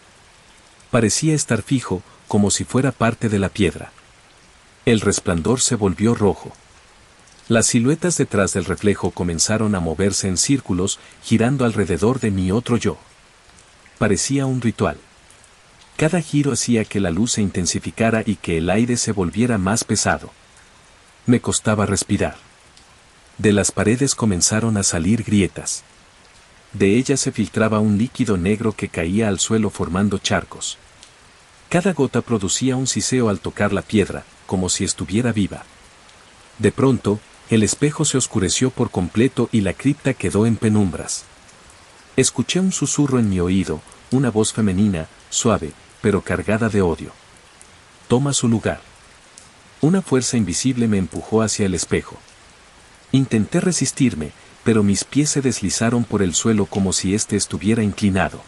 Parecía estar fijo, como si fuera parte de la piedra. El resplandor se volvió rojo. Las siluetas detrás del reflejo comenzaron a moverse en círculos, girando alrededor de mi otro yo. Parecía un ritual. Cada giro hacía que la luz se intensificara y que el aire se volviera más pesado. Me costaba respirar. De las paredes comenzaron a salir grietas. De ellas se filtraba un líquido negro que caía al suelo formando charcos. Cada gota producía un siseo al tocar la piedra, como si estuviera viva. De pronto, el espejo se oscureció por completo y la cripta quedó en penumbras. Escuché un susurro en mi oído, una voz femenina, suave, pero cargada de odio. Toma su lugar. Una fuerza invisible me empujó hacia el espejo. Intenté resistirme, pero mis pies se deslizaron por el suelo como si éste estuviera inclinado.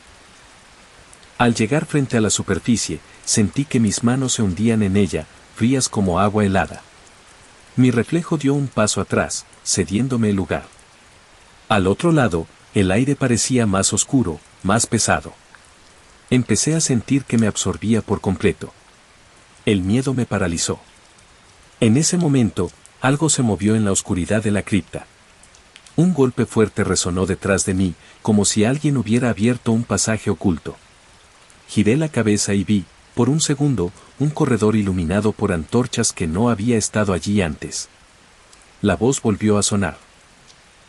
Al llegar frente a la superficie, sentí que mis manos se hundían en ella, frías como agua helada. Mi reflejo dio un paso atrás, cediéndome el lugar. Al otro lado, el aire parecía más oscuro, más pesado. Empecé a sentir que me absorbía por completo. El miedo me paralizó. En ese momento, algo se movió en la oscuridad de la cripta. Un golpe fuerte resonó detrás de mí, como si alguien hubiera abierto un pasaje oculto. Giré la cabeza y vi, por un segundo, un corredor iluminado por antorchas que no había estado allí antes. La voz volvió a sonar.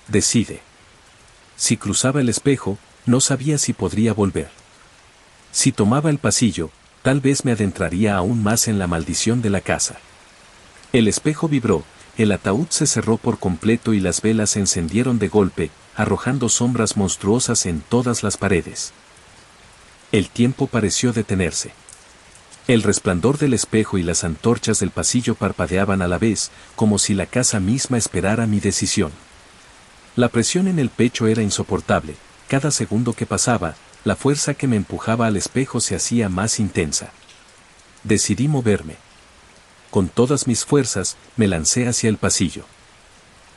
Decide. Si cruzaba el espejo, no sabía si podría volver. Si tomaba el pasillo, tal vez me adentraría aún más en la maldición de la casa. El espejo vibró, el ataúd se cerró por completo y las velas se encendieron de golpe, arrojando sombras monstruosas en todas las paredes. El tiempo pareció detenerse. El resplandor del espejo y las antorchas del pasillo parpadeaban a la vez, como si la casa misma esperara mi decisión. La presión en el pecho era insoportable, cada segundo que pasaba, la fuerza que me empujaba al espejo se hacía más intensa. Decidí moverme. Con todas mis fuerzas, me lancé hacia el pasillo.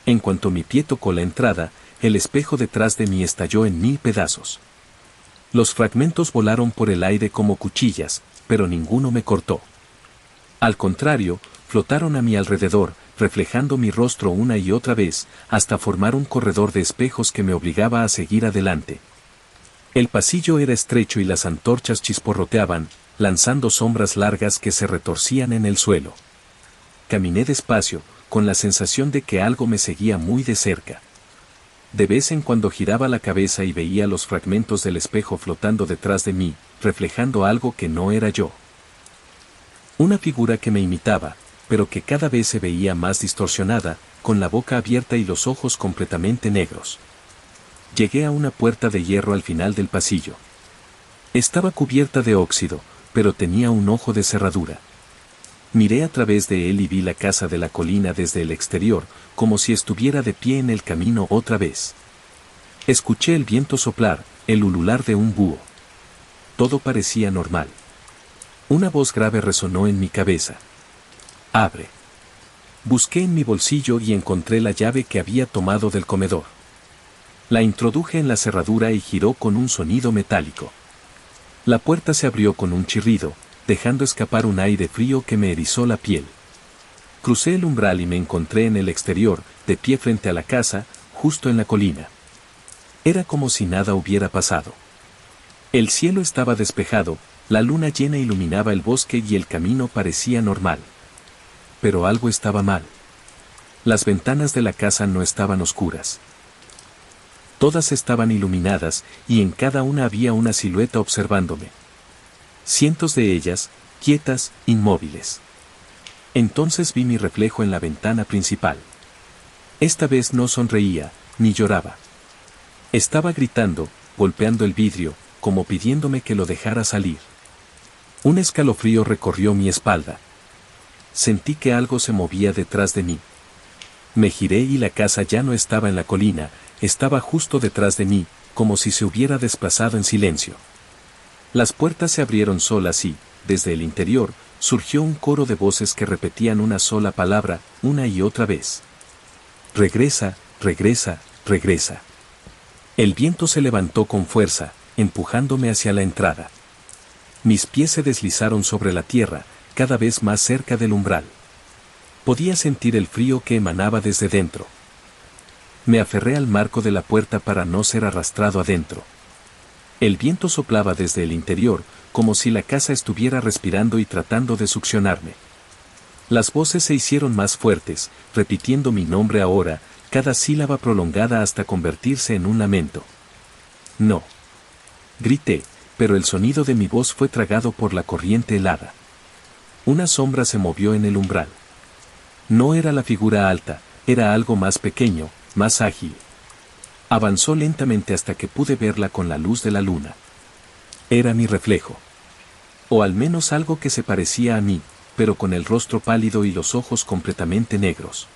En cuanto mi pie tocó la entrada, el espejo detrás de mí estalló en 1000 pedazos. Los fragmentos volaron por el aire como cuchillas, pero ninguno me cortó. Al contrario, flotaron a mi alrededor, reflejando mi rostro una y otra vez, hasta formar un corredor de espejos que me obligaba a seguir adelante. El pasillo era estrecho y las antorchas chisporroteaban, lanzando sombras largas que se retorcían en el suelo. Caminé despacio, con la sensación de que algo me seguía muy de cerca. De vez en cuando giraba la cabeza y veía los fragmentos del espejo flotando detrás de mí, reflejando algo que no era yo. Una figura que me imitaba, pero que cada vez se veía más distorsionada, con la boca abierta y los ojos completamente negros. Llegué a una puerta de hierro al final del pasillo. Estaba cubierta de óxido, pero tenía un ojo de cerradura. Miré a través de él y vi la casa de la colina desde el exterior, como si estuviera de pie en el camino otra vez. Escuché el viento soplar, el ulular de un búho. Todo parecía normal. Una voz grave resonó en mi cabeza. Abre. Busqué en mi bolsillo y encontré la llave que había tomado del comedor. La introduje en la cerradura y giró con un sonido metálico. La puerta se abrió con un chirrido, dejando escapar un aire frío que me erizó la piel. Crucé el umbral y me encontré en el exterior, de pie frente a la casa, justo en la colina. Era como si nada hubiera pasado. El cielo estaba despejado, la luna llena iluminaba el bosque y el camino parecía normal. Pero algo estaba mal. Las ventanas de la casa no estaban oscuras. Todas estaban iluminadas, y en cada una había una silueta observándome. Cientos de ellas, quietas, inmóviles. Entonces vi mi reflejo en la ventana principal. Esta vez no sonreía, ni lloraba. Estaba gritando, golpeando el vidrio, como pidiéndome que lo dejara salir. Un escalofrío recorrió mi espalda. Sentí que algo se movía detrás de mí. Me giré y la casa ya no estaba en la colina, estaba justo detrás de mí, como si se hubiera desplazado en silencio. Las puertas se abrieron solas y, desde el interior, surgió un coro de voces que repetían una sola palabra, una y otra vez. Regresa, regresa, regresa. El viento se levantó con fuerza, empujándome hacia la entrada. Mis pies se deslizaron sobre la tierra, cada vez más cerca del umbral. Podía sentir el frío que emanaba desde dentro. Me aferré al marco de la puerta para no ser arrastrado adentro. El viento soplaba desde el interior, como si la casa estuviera respirando y tratando de succionarme. Las voces se hicieron más fuertes, repitiendo mi nombre ahora, cada sílaba prolongada hasta convertirse en un lamento. No. Grité, pero el sonido de mi voz fue tragado por la corriente helada. Una sombra se movió en el umbral. No era la figura alta, era algo más pequeño, más ágil. Avanzó lentamente hasta que pude verla con la luz de la luna. Era mi reflejo. O al menos algo que se parecía a mí, pero con el rostro pálido y los ojos completamente negros.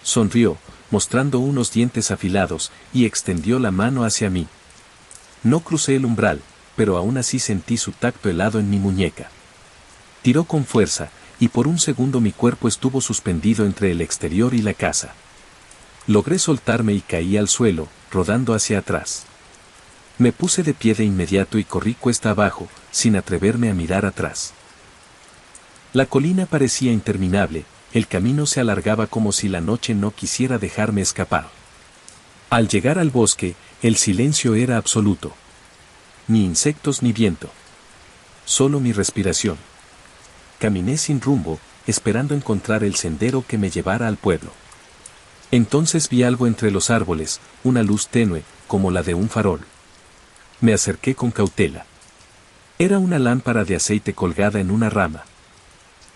Sonrió, mostrando unos dientes afilados, y extendió la mano hacia mí. No crucé el umbral, pero aún así sentí su tacto helado en mi muñeca. Tiró con fuerza, y por un segundo mi cuerpo estuvo suspendido entre el exterior y la casa. Logré soltarme y caí al suelo, rodando hacia atrás. Me puse de pie de inmediato y corrí cuesta abajo, sin atreverme a mirar atrás. La colina parecía interminable, el camino se alargaba como si la noche no quisiera dejarme escapar. Al llegar al bosque, el silencio era absoluto. Ni insectos ni viento. Solo mi respiración. Caminé sin rumbo, esperando encontrar el sendero que me llevara al pueblo. Entonces vi algo entre los árboles, una luz tenue, como la de un farol. Me acerqué con cautela. Era una lámpara de aceite colgada en una rama.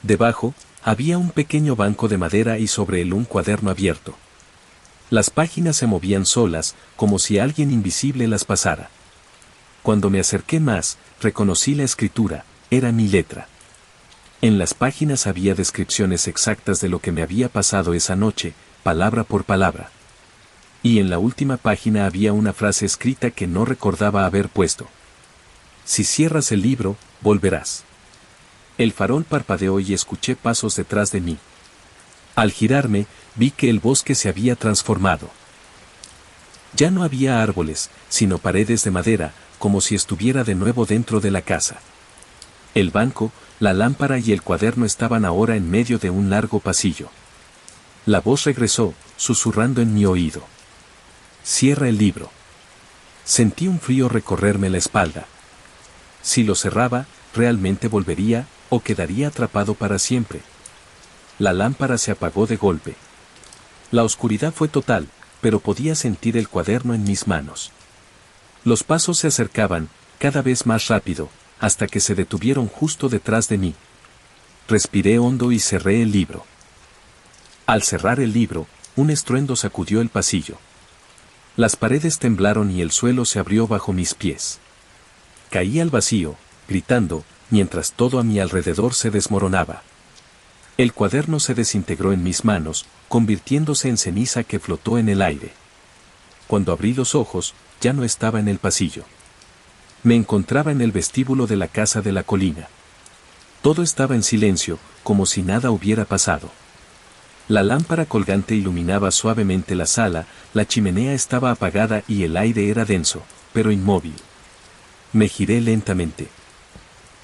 Debajo, había un pequeño banco de madera y sobre él un cuaderno abierto. Las páginas se movían solas, como si alguien invisible las pasara. Cuando me acerqué más, reconocí la escritura, era mi letra. En las páginas había descripciones exactas de lo que me había pasado esa noche, palabra por palabra. Y en la última página había una frase escrita que no recordaba haber puesto. Si cierras el libro, volverás. El farol parpadeó y escuché pasos detrás de mí. Al girarme, vi que el bosque se había transformado. Ya no había árboles, sino paredes de madera, como si estuviera de nuevo dentro de la casa. El banco, la lámpara y el cuaderno estaban ahora en medio de un largo pasillo. La voz regresó, susurrando en mi oído. Cierra el libro. Sentí un frío recorrerme la espalda. Si lo cerraba, ¿realmente volvería, o quedaría atrapado para siempre? La lámpara se apagó de golpe. La oscuridad fue total, pero podía sentir el cuaderno en mis manos. Los pasos se acercaban, cada vez más rápido, hasta que se detuvieron justo detrás de mí. Respiré hondo y cerré el libro. Al cerrar el libro, un estruendo sacudió el pasillo. Las paredes temblaron y el suelo se abrió bajo mis pies. Caí al vacío, gritando, mientras todo a mi alrededor se desmoronaba. El cuaderno se desintegró en mis manos, convirtiéndose en ceniza que flotó en el aire. Cuando abrí los ojos, ya no estaba en el pasillo. Me encontraba en el vestíbulo de la casa de la colina. Todo estaba en silencio, como si nada hubiera pasado. La lámpara colgante iluminaba suavemente la sala, la chimenea estaba apagada y el aire era denso, pero inmóvil. Me giré lentamente.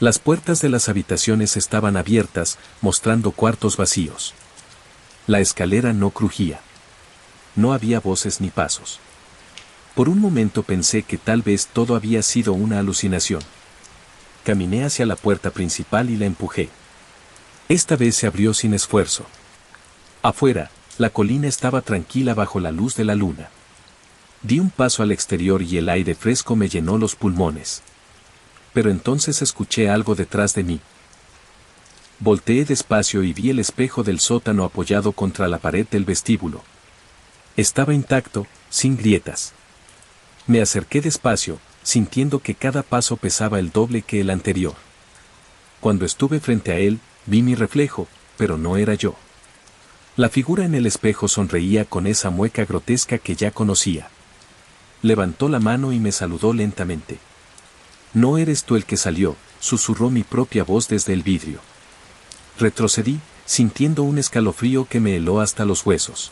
Las puertas de las habitaciones estaban abiertas, mostrando cuartos vacíos. La escalera no crujía. No había voces ni pasos. Por un momento pensé que tal vez todo había sido una alucinación. Caminé hacia la puerta principal y la empujé. Esta vez se abrió sin esfuerzo. Afuera, La colina estaba tranquila bajo la luz de la luna. Di un paso al exterior y el aire fresco me llenó los pulmones. Pero entonces escuché algo detrás de mí. Volteé despacio y vi el espejo del sótano apoyado contra la pared del vestíbulo. Estaba intacto, sin grietas. Me acerqué despacio, sintiendo que cada paso pesaba el doble que el anterior. Cuando estuve frente a él, vi mi reflejo, pero no era yo. La figura en el espejo sonreía con esa mueca grotesca que ya conocía. Levantó la mano y me saludó lentamente. «No eres tú el que salió», susurró mi propia voz desde el vidrio. Retrocedí, sintiendo un escalofrío que me heló hasta los huesos.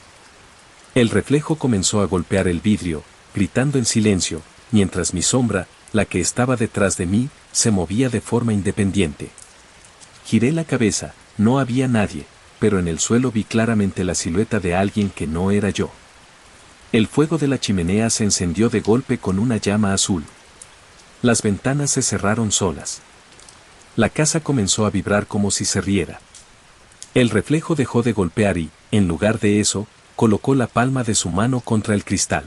El reflejo comenzó a golpear el vidrio, gritando en silencio, mientras mi sombra, la que estaba detrás de mí, se movía de forma independiente. Giré la cabeza, no había nadie, pero en el suelo vi claramente la silueta de alguien que no era yo. El fuego de la chimenea se encendió de golpe con una llama azul. Las ventanas se cerraron solas. La casa comenzó a vibrar como si se riera. El reflejo dejó de golpear y, en lugar de eso, colocó la palma de su mano contra el cristal.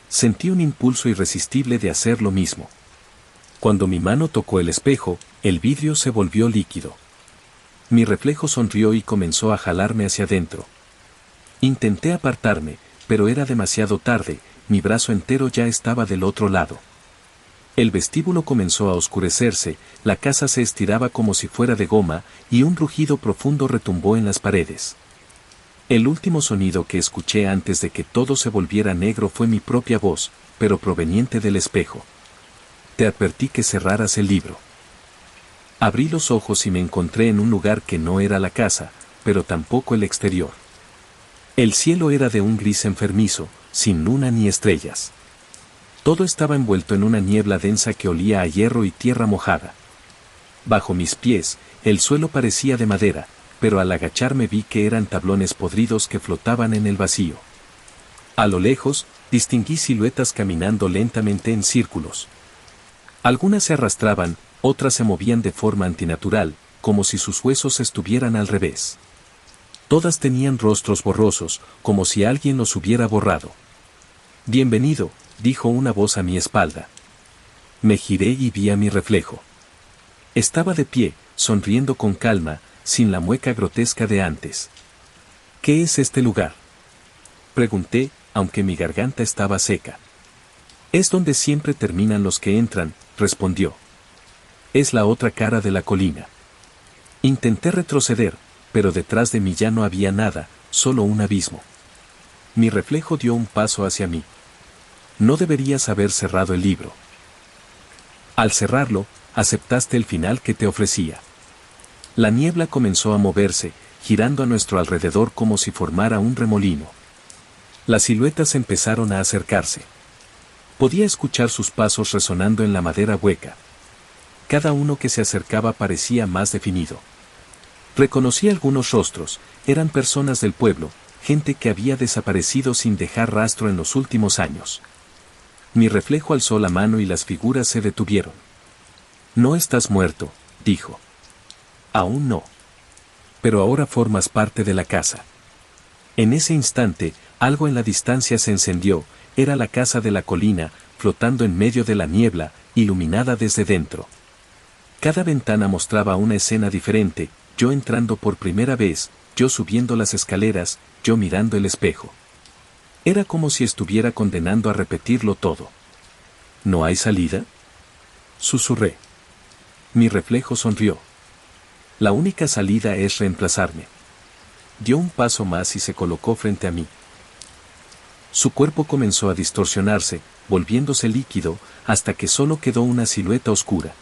Sentí un impulso irresistible de hacer lo mismo. Cuando mi mano tocó el espejo, el vidrio se volvió líquido. Mi reflejo sonrió y comenzó a jalarme hacia adentro. Intenté apartarme, pero era demasiado tarde, mi brazo entero ya estaba del otro lado. El vestíbulo comenzó a oscurecerse, la casa se estiraba como si fuera de goma, y un rugido profundo retumbó en las paredes. El último sonido que escuché antes de que todo se volviera negro fue mi propia voz, pero proveniente del espejo. Te advertí que cerraras el libro. Abrí los ojos y me encontré en un lugar que no era la casa, pero tampoco el exterior. El cielo era de un gris enfermizo, sin luna ni estrellas. Todo estaba envuelto en una niebla densa que olía a hierro y tierra mojada. Bajo mis pies, el suelo parecía de madera, pero al agacharme vi que eran tablones podridos que flotaban en el vacío. A lo lejos, distinguí siluetas caminando lentamente en círculos. Algunas se arrastraban, otras se movían de forma antinatural, como si sus huesos estuvieran al revés. Todas tenían rostros borrosos, como si alguien los hubiera borrado. «Bienvenido», dijo una voz a mi espalda. Me giré y vi a mi reflejo. Estaba de pie, sonriendo con calma, sin la mueca grotesca de antes. «¿Qué es este lugar?», pregunté, aunque mi garganta estaba seca. «Es donde siempre terminan los que entran», respondió. «Es la otra cara de la colina». Intenté retroceder, pero detrás de mí ya no había nada, solo un abismo. Mi reflejo dio un paso hacia mí. «No deberías haber cerrado el libro. Al cerrarlo, aceptaste el final que te ofrecía». La niebla comenzó a moverse, girando a nuestro alrededor como si formara un remolino. Las siluetas empezaron a acercarse. Podía escuchar sus pasos resonando en la madera hueca. Cada uno que se acercaba parecía más definido. Reconocí algunos rostros, eran personas del pueblo, gente que había desaparecido sin dejar rastro en los últimos años. Mi reflejo alzó la mano y las figuras se detuvieron. «No estás muerto», dijo. «Aún no. Pero ahora formas parte de la casa». En ese instante, algo en la distancia se encendió, era la casa de la colina, flotando en medio de la niebla, iluminada desde dentro. Cada ventana mostraba una escena diferente, yo entrando por primera vez, yo subiendo las escaleras, yo mirando el espejo. Era como si estuviera condenando a repetirlo todo. «¿No hay salida?», susurré. Mi reflejo sonrió. «La única salida es reemplazarme». Dio un paso más y se colocó frente a mí. Su cuerpo comenzó a distorsionarse, volviéndose líquido, hasta que solo quedó una silueta oscura.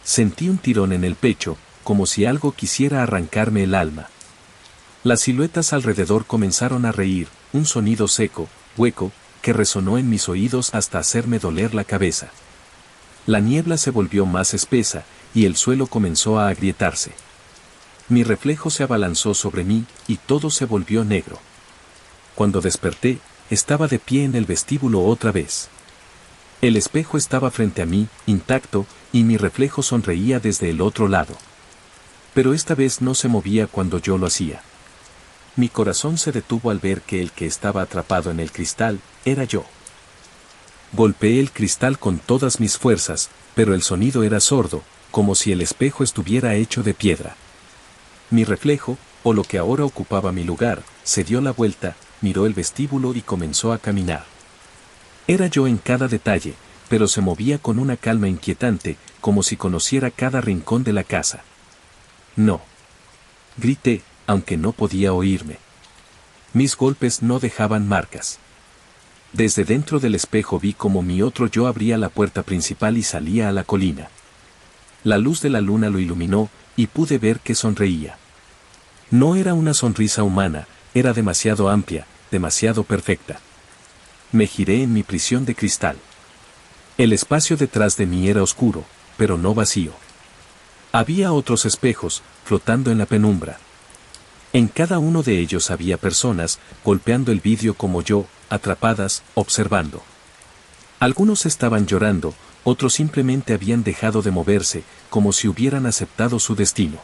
Sentí un tirón en el pecho, como si algo quisiera arrancarme el alma. Las siluetas alrededor comenzaron a reír, un sonido seco, hueco, que resonó en mis oídos hasta hacerme doler la cabeza. La niebla se volvió más espesa, y el suelo comenzó a agrietarse. Mi reflejo se abalanzó sobre mí, y todo se volvió negro. Cuando desperté, estaba de pie en el vestíbulo otra vez. El espejo estaba frente a mí, intacto, y mi reflejo sonreía desde el otro lado. Pero esta vez no se movía cuando yo lo hacía. Mi corazón se detuvo al ver que el que estaba atrapado en el cristal era yo. Golpeé el cristal con todas mis fuerzas, pero el sonido era sordo, como si el espejo estuviera hecho de piedra. Mi reflejo, o lo que ahora ocupaba mi lugar, se dio la vuelta, miró el vestíbulo y comenzó a caminar. Era yo en cada detalle, pero se movía con una calma inquietante, como si conociera cada rincón de la casa. No. Grité, aunque no podía oírme. Mis golpes no dejaban marcas. Desde dentro del espejo vi como mi otro yo abría la puerta principal y salía a la colina. La luz de la luna lo iluminó, y pude ver que sonreía. No era una sonrisa humana, era demasiado amplia, demasiado perfecta. Me giré en mi prisión de cristal. El espacio detrás de mí era oscuro, pero no vacío. Había otros espejos, flotando en la penumbra. En cada uno de ellos había personas, golpeando el vidrio como yo, atrapadas, observando. Algunos estaban llorando, otros simplemente habían dejado de moverse, como si hubieran aceptado su destino.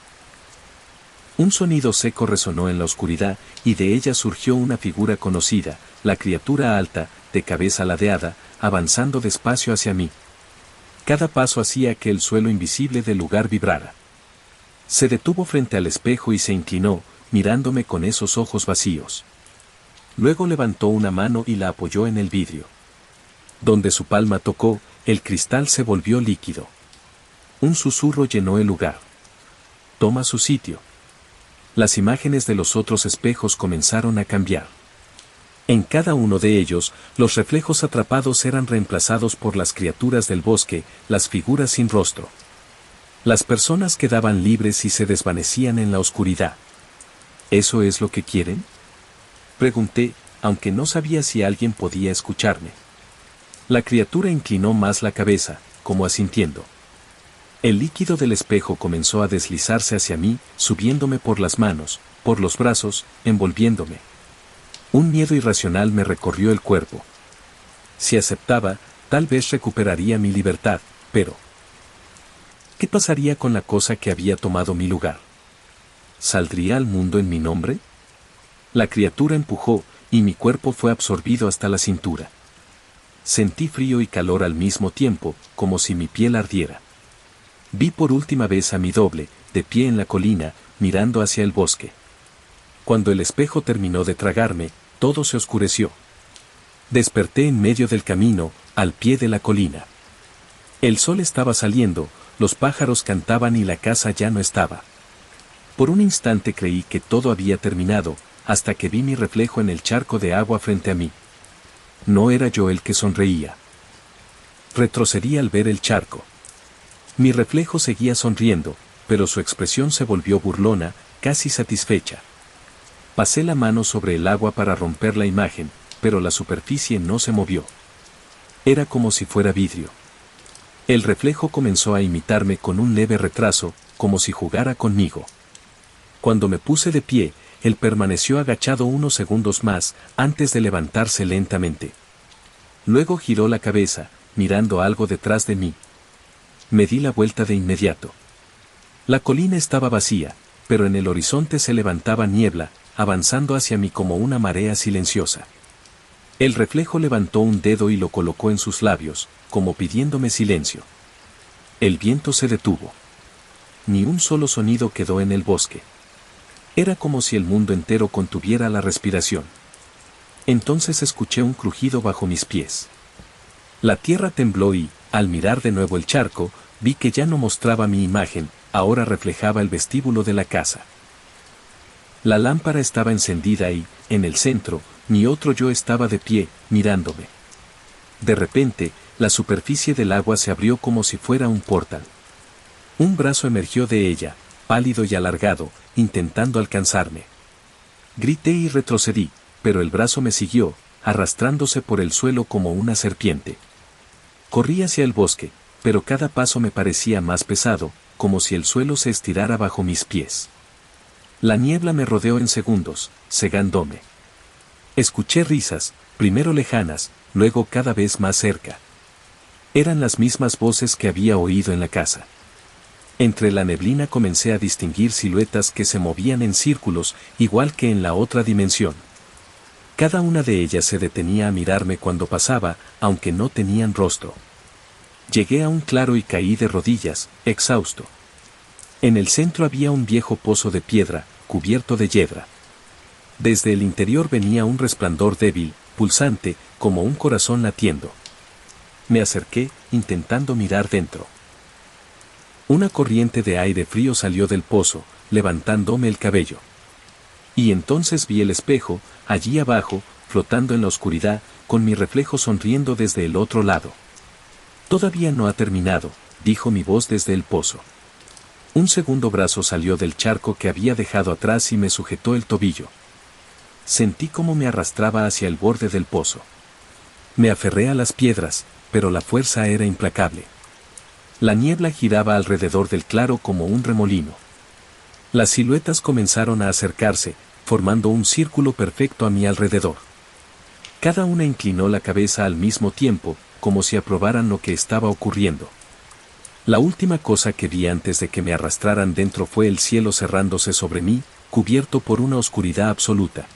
Un sonido seco resonó en la oscuridad, y de ella surgió una figura conocida, la criatura alta, de cabeza ladeada, avanzando despacio hacia mí. Cada paso hacía que el suelo invisible del lugar vibrara. Se detuvo frente al espejo y se inclinó, mirándome con esos ojos vacíos. Luego levantó una mano y la apoyó en el vidrio. Donde su palma tocó, el cristal se volvió líquido. Un susurro llenó el lugar. Toma su sitio. Las imágenes de los otros espejos comenzaron a cambiar. En cada uno de ellos, los reflejos atrapados eran reemplazados por las criaturas del bosque, las figuras sin rostro. Las personas quedaban libres y se desvanecían en la oscuridad. ¿Eso es lo que quieren?, pregunté, aunque no sabía si alguien podía escucharme. La criatura inclinó más la cabeza, como asintiendo. El líquido del espejo comenzó a deslizarse hacia mí, subiéndome por las manos, por los brazos, envolviéndome. Un miedo irracional me recorrió el cuerpo. Si aceptaba, tal vez recuperaría mi libertad, pero ¿qué pasaría con la cosa que había tomado mi lugar? ¿Saldría al mundo en mi nombre? La criatura empujó, y mi cuerpo fue absorbido hasta la cintura. Sentí frío y calor al mismo tiempo, como si mi piel ardiera. Vi por última vez a mi doble, de pie en la colina, mirando hacia el bosque. Cuando el espejo terminó de tragarme, todo se oscureció. Desperté en medio del camino, al pie de la colina. El sol estaba saliendo, los pájaros cantaban y la casa ya no estaba. Por un instante creí que todo había terminado, hasta que vi mi reflejo en el charco de agua frente a mí. No era yo el que sonreía. Retrocedí al ver el charco. Mi reflejo seguía sonriendo, pero su expresión se volvió burlona, casi satisfecha. Pasé la mano sobre el agua para romper la imagen, pero la superficie no se movió. Era como si fuera vidrio. El reflejo comenzó a imitarme con un leve retraso, como si jugara conmigo. Cuando me puse de pie, él permaneció agachado unos segundos más, antes de levantarse lentamente. Luego giró la cabeza, mirando algo detrás de mí. Me di la vuelta de inmediato. La colina estaba vacía, pero en el horizonte se levantaba niebla, avanzando hacia mí como una marea silenciosa. El reflejo levantó un dedo y lo colocó en sus labios, como pidiéndome silencio. El viento se detuvo. Ni un solo sonido quedó en el bosque. Era como si el mundo entero contuviera la respiración. Entonces escuché un crujido bajo mis pies. La tierra tembló y, al mirar de nuevo el charco, vi que ya no mostraba mi imagen, ahora reflejaba el vestíbulo de la casa. La lámpara estaba encendida y, en el centro, mi otro yo estaba de pie, mirándome. De repente, la superficie del agua se abrió como si fuera un portal. Un brazo emergió de ella, pálido y alargado, intentando alcanzarme. Grité y retrocedí, pero el brazo me siguió, arrastrándose por el suelo como una serpiente. Corrí hacia el bosque, pero cada paso me parecía más pesado, como si el suelo se estirara bajo mis pies. La niebla me rodeó en segundos, cegándome. Escuché risas, primero lejanas, luego cada vez más cerca. Eran las mismas voces que había oído en la casa. Entre la neblina comencé a distinguir siluetas que se movían en círculos, igual que en la otra dimensión. Cada una de ellas se detenía a mirarme cuando pasaba, aunque no tenían rostro. Llegué a un claro y caí de rodillas, exhausto. En el centro había un viejo pozo de piedra, cubierto de hiedra. Desde el interior venía un resplandor débil, pulsante, como un corazón latiendo. Me acerqué, intentando mirar dentro. Una corriente de aire frío salió del pozo, levantándome el cabello. Y entonces vi el espejo, allí abajo, flotando en la oscuridad, con mi reflejo sonriendo desde el otro lado. «Todavía no ha terminado», dijo mi voz desde el pozo. Un segundo brazo salió del charco que había dejado atrás y me sujetó el tobillo. Sentí cómo me arrastraba hacia el borde del pozo. Me aferré a las piedras, pero la fuerza era implacable. La niebla giraba alrededor del claro como un remolino. Las siluetas comenzaron a acercarse, formando un círculo perfecto a mi alrededor. Cada una inclinó la cabeza al mismo tiempo, como si aprobaran lo que estaba ocurriendo. La última cosa que vi antes de que me arrastraran dentro fue el cielo cerrándose sobre mí, cubierto por una oscuridad absoluta.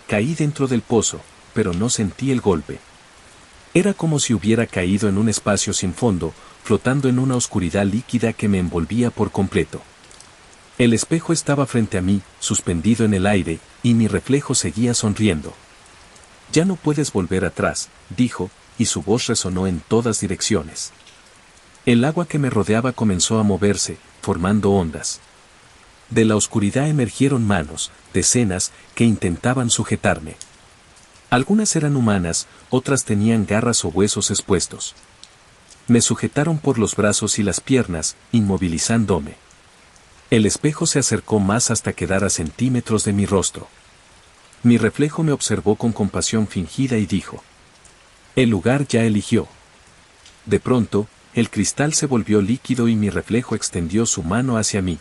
Caí dentro del pozo, pero no sentí el golpe. Era como si hubiera caído en un espacio sin fondo, flotando en una oscuridad líquida que me envolvía por completo. El espejo estaba frente a mí, suspendido en el aire, y mi reflejo seguía sonriendo. «Ya no puedes volver atrás», dijo, y su voz resonó en todas direcciones. El agua que me rodeaba comenzó a moverse, formando ondas. De la oscuridad emergieron manos, decenas, que intentaban sujetarme. Algunas eran humanas, otras tenían garras o huesos expuestos. Me sujetaron por los brazos y las piernas, inmovilizándome. El espejo se acercó más hasta quedar a centímetros de mi rostro. Mi reflejo me observó con compasión fingida y dijo: «El lugar ya eligió». De pronto, el cristal se volvió líquido y mi reflejo extendió su mano hacia mí.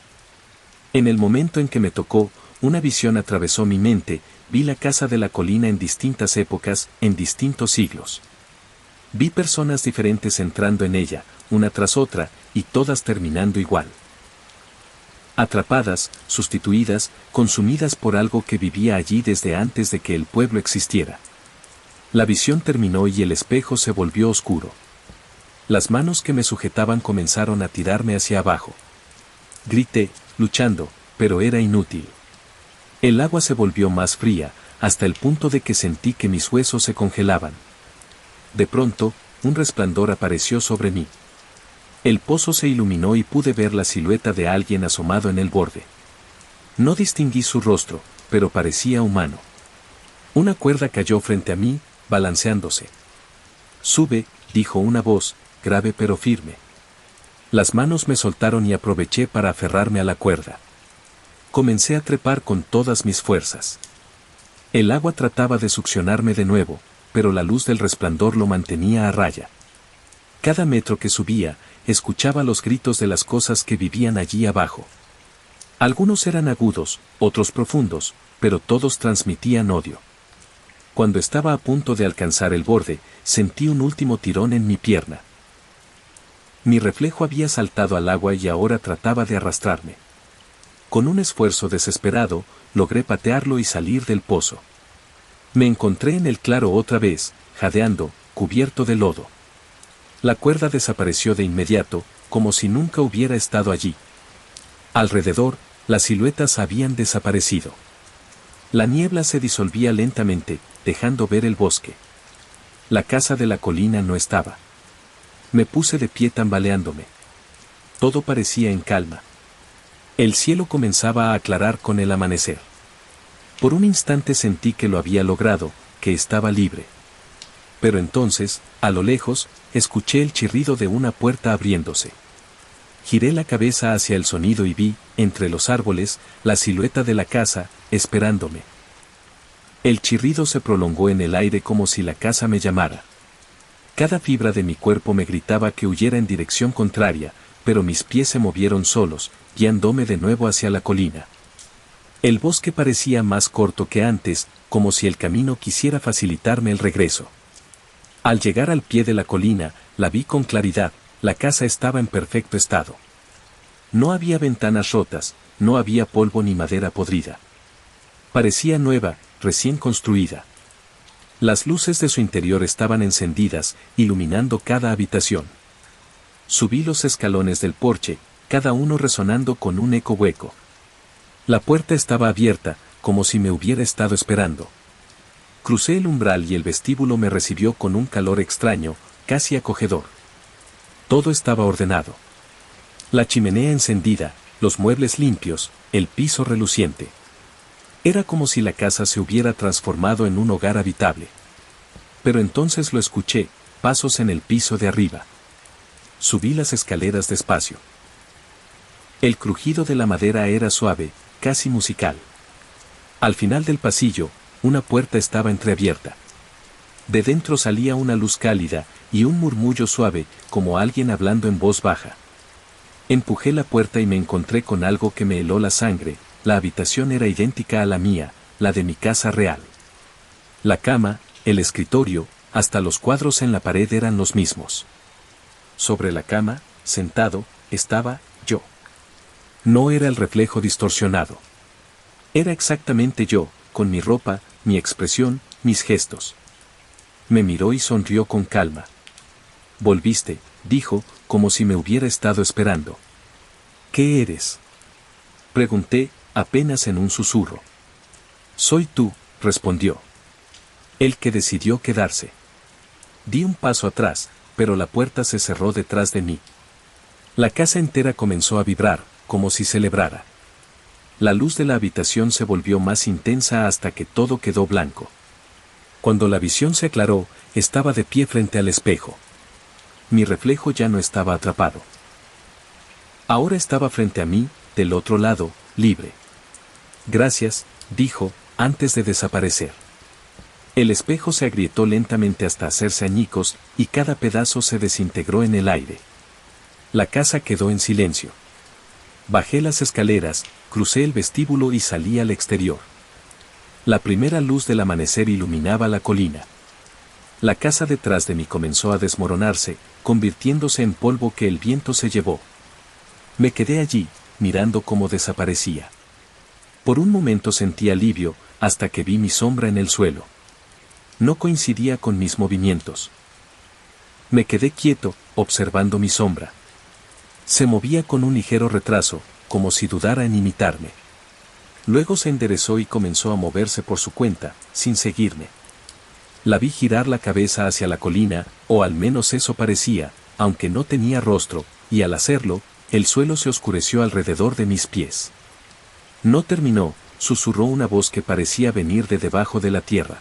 En el momento en que me tocó, una visión atravesó mi mente. Vi la casa de la colina en distintas épocas, en distintos siglos. Vi personas diferentes entrando en ella, una tras otra, y todas terminando igual. Atrapadas, sustituidas, consumidas por algo que vivía allí desde antes de que el pueblo existiera. La visión terminó y el espejo se volvió oscuro. Las manos que me sujetaban comenzaron a tirarme hacia abajo. Grité, luchando, pero era inútil. El agua se volvió más fría, hasta el punto de que sentí que mis huesos se congelaban. De pronto, un resplandor apareció sobre mí. El pozo se iluminó y pude ver la silueta de alguien asomado en el borde. No distinguí su rostro, pero parecía humano. Una cuerda cayó frente a mí, balanceándose. «Sube», dijo una voz, grave pero firme. Las manos me soltaron y aproveché para aferrarme a la cuerda. Comencé a trepar con todas mis fuerzas. El agua trataba de succionarme de nuevo, pero la luz del resplandor lo mantenía a raya. Cada metro que subía, escuchaba los gritos de las cosas que vivían allí abajo. Algunos eran agudos, otros profundos, pero todos transmitían odio. Cuando estaba a punto de alcanzar el borde, sentí un último tirón en mi pierna. Mi reflejo había saltado al agua y ahora trataba de arrastrarme. Con un esfuerzo desesperado, logré patearlo y salir del pozo. Me encontré en el claro otra vez, jadeando, cubierto de lodo. La cuerda desapareció de inmediato, como si nunca hubiera estado allí. Alrededor, las siluetas habían desaparecido. La niebla se disolvía lentamente, dejando ver el bosque. La casa de la colina no estaba. Me puse de pie tambaleándome. Todo parecía en calma. El cielo comenzaba a aclarar con el amanecer. Por un instante sentí que lo había logrado, que estaba libre. Pero entonces, a lo lejos, escuché el chirrido de una puerta abriéndose. Giré la cabeza hacia el sonido y vi, entre los árboles, la silueta de la casa, esperándome. El chirrido se prolongó en el aire como si la casa me llamara. Cada fibra de mi cuerpo me gritaba que huyera en dirección contraria, pero mis pies se movieron solos, guiándome de nuevo hacia la colina. El bosque parecía más corto que antes, como si el camino quisiera facilitarme el regreso. Al llegar al pie de la colina, la vi con claridad. La casa estaba en perfecto estado. No había ventanas rotas, no había polvo ni madera podrida. Parecía nueva, recién construida. Las luces de su interior estaban encendidas, iluminando cada habitación. Subí los escalones del porche, cada uno resonando con un eco hueco. La puerta estaba abierta, como si me hubiera estado esperando. Crucé el umbral y el vestíbulo me recibió con un calor extraño, casi acogedor. Todo estaba ordenado. La chimenea encendida, los muebles limpios, el piso reluciente. Era como si la casa se hubiera transformado en un hogar habitable. Pero entonces lo escuché, pasos en el piso de arriba. Subí las escaleras despacio. El crujido de la madera era suave, casi musical. Al final del pasillo, una puerta estaba entreabierta. De dentro salía una luz cálida y un murmullo suave, como alguien hablando en voz baja. Empujé la puerta y me encontré con algo que me heló la sangre. La habitación era idéntica a la mía, la de mi casa real. La cama, el escritorio, hasta los cuadros en la pared eran los mismos. Sobre la cama, sentado, estaba yo. No era el reflejo distorsionado. Era exactamente yo, con mi ropa, mi expresión, mis gestos. Me miró y sonrió con calma. «Volviste», dijo, como si me hubiera estado esperando. «¿Qué eres?», pregunté, apenas en un susurro. «Soy tú», respondió. «El que decidió quedarse». Di un paso atrás, pero la puerta se cerró detrás de mí. La casa entera comenzó a vibrar, como si celebrara. La luz de la habitación se volvió más intensa hasta que todo quedó blanco. Cuando la visión se aclaró, estaba de pie frente al espejo. Mi reflejo ya no estaba atrapado. Ahora estaba frente a mí, del otro lado, libre. «Gracias», dijo, antes de desaparecer. El espejo se agrietó lentamente hasta hacerse añicos, y cada pedazo se desintegró en el aire. La casa quedó en silencio. Bajé las escaleras, crucé el vestíbulo y salí al exterior. La primera luz del amanecer iluminaba la colina. La casa detrás de mí comenzó a desmoronarse, convirtiéndose en polvo que el viento se llevó. Me quedé allí, mirando cómo desaparecía. Por un momento sentí alivio, hasta que vi mi sombra en el suelo. No coincidía con mis movimientos. Me quedé quieto, observando mi sombra. Se movía con un ligero retraso, como si dudara en imitarme. Luego se enderezó y comenzó a moverse por su cuenta, sin seguirme. La vi girar la cabeza hacia la colina, o al menos eso parecía, aunque no tenía rostro, y al hacerlo, el suelo se oscureció alrededor de mis pies. No terminó, susurró una voz que parecía venir de debajo de la tierra.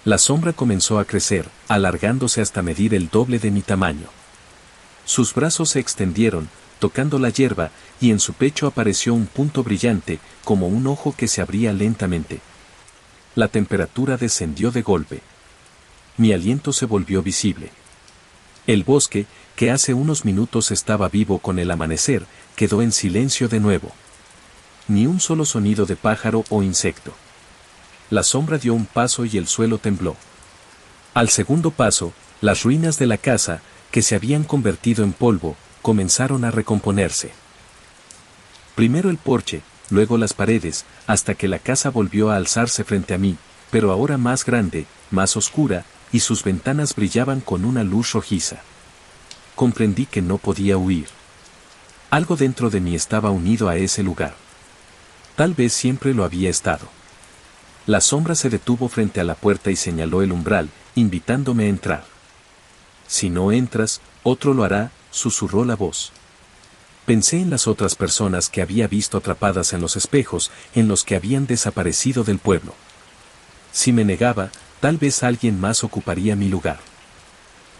La sombra comenzó a crecer, alargándose hasta medir el doble de mi tamaño. Sus brazos se extendieron, tocando la hierba, y en su pecho apareció un punto brillante, como un ojo que se abría lentamente. La temperatura descendió de golpe. Mi aliento se volvió visible. El bosque, que hace unos minutos estaba vivo con el amanecer, quedó en silencio de nuevo. Ni un solo sonido de pájaro o insecto. La sombra dio un paso y el suelo tembló. Al segundo paso, las ruinas de la casa, que se habían convertido en polvo, comenzaron a recomponerse. Primero el porche, luego las paredes, hasta que la casa volvió a alzarse frente a mí, pero ahora más grande, más oscura, y sus ventanas brillaban con una luz rojiza. Comprendí que no podía huir. Algo dentro de mí estaba unido a ese lugar. Tal vez siempre lo había estado. La sombra se detuvo frente a la puerta y señaló el umbral, invitándome a entrar. «Si no entras, otro lo hará», susurró la voz. Pensé en las otras personas que había visto atrapadas en los espejos, en los que habían desaparecido del pueblo. Si me negaba, tal vez alguien más ocuparía mi lugar.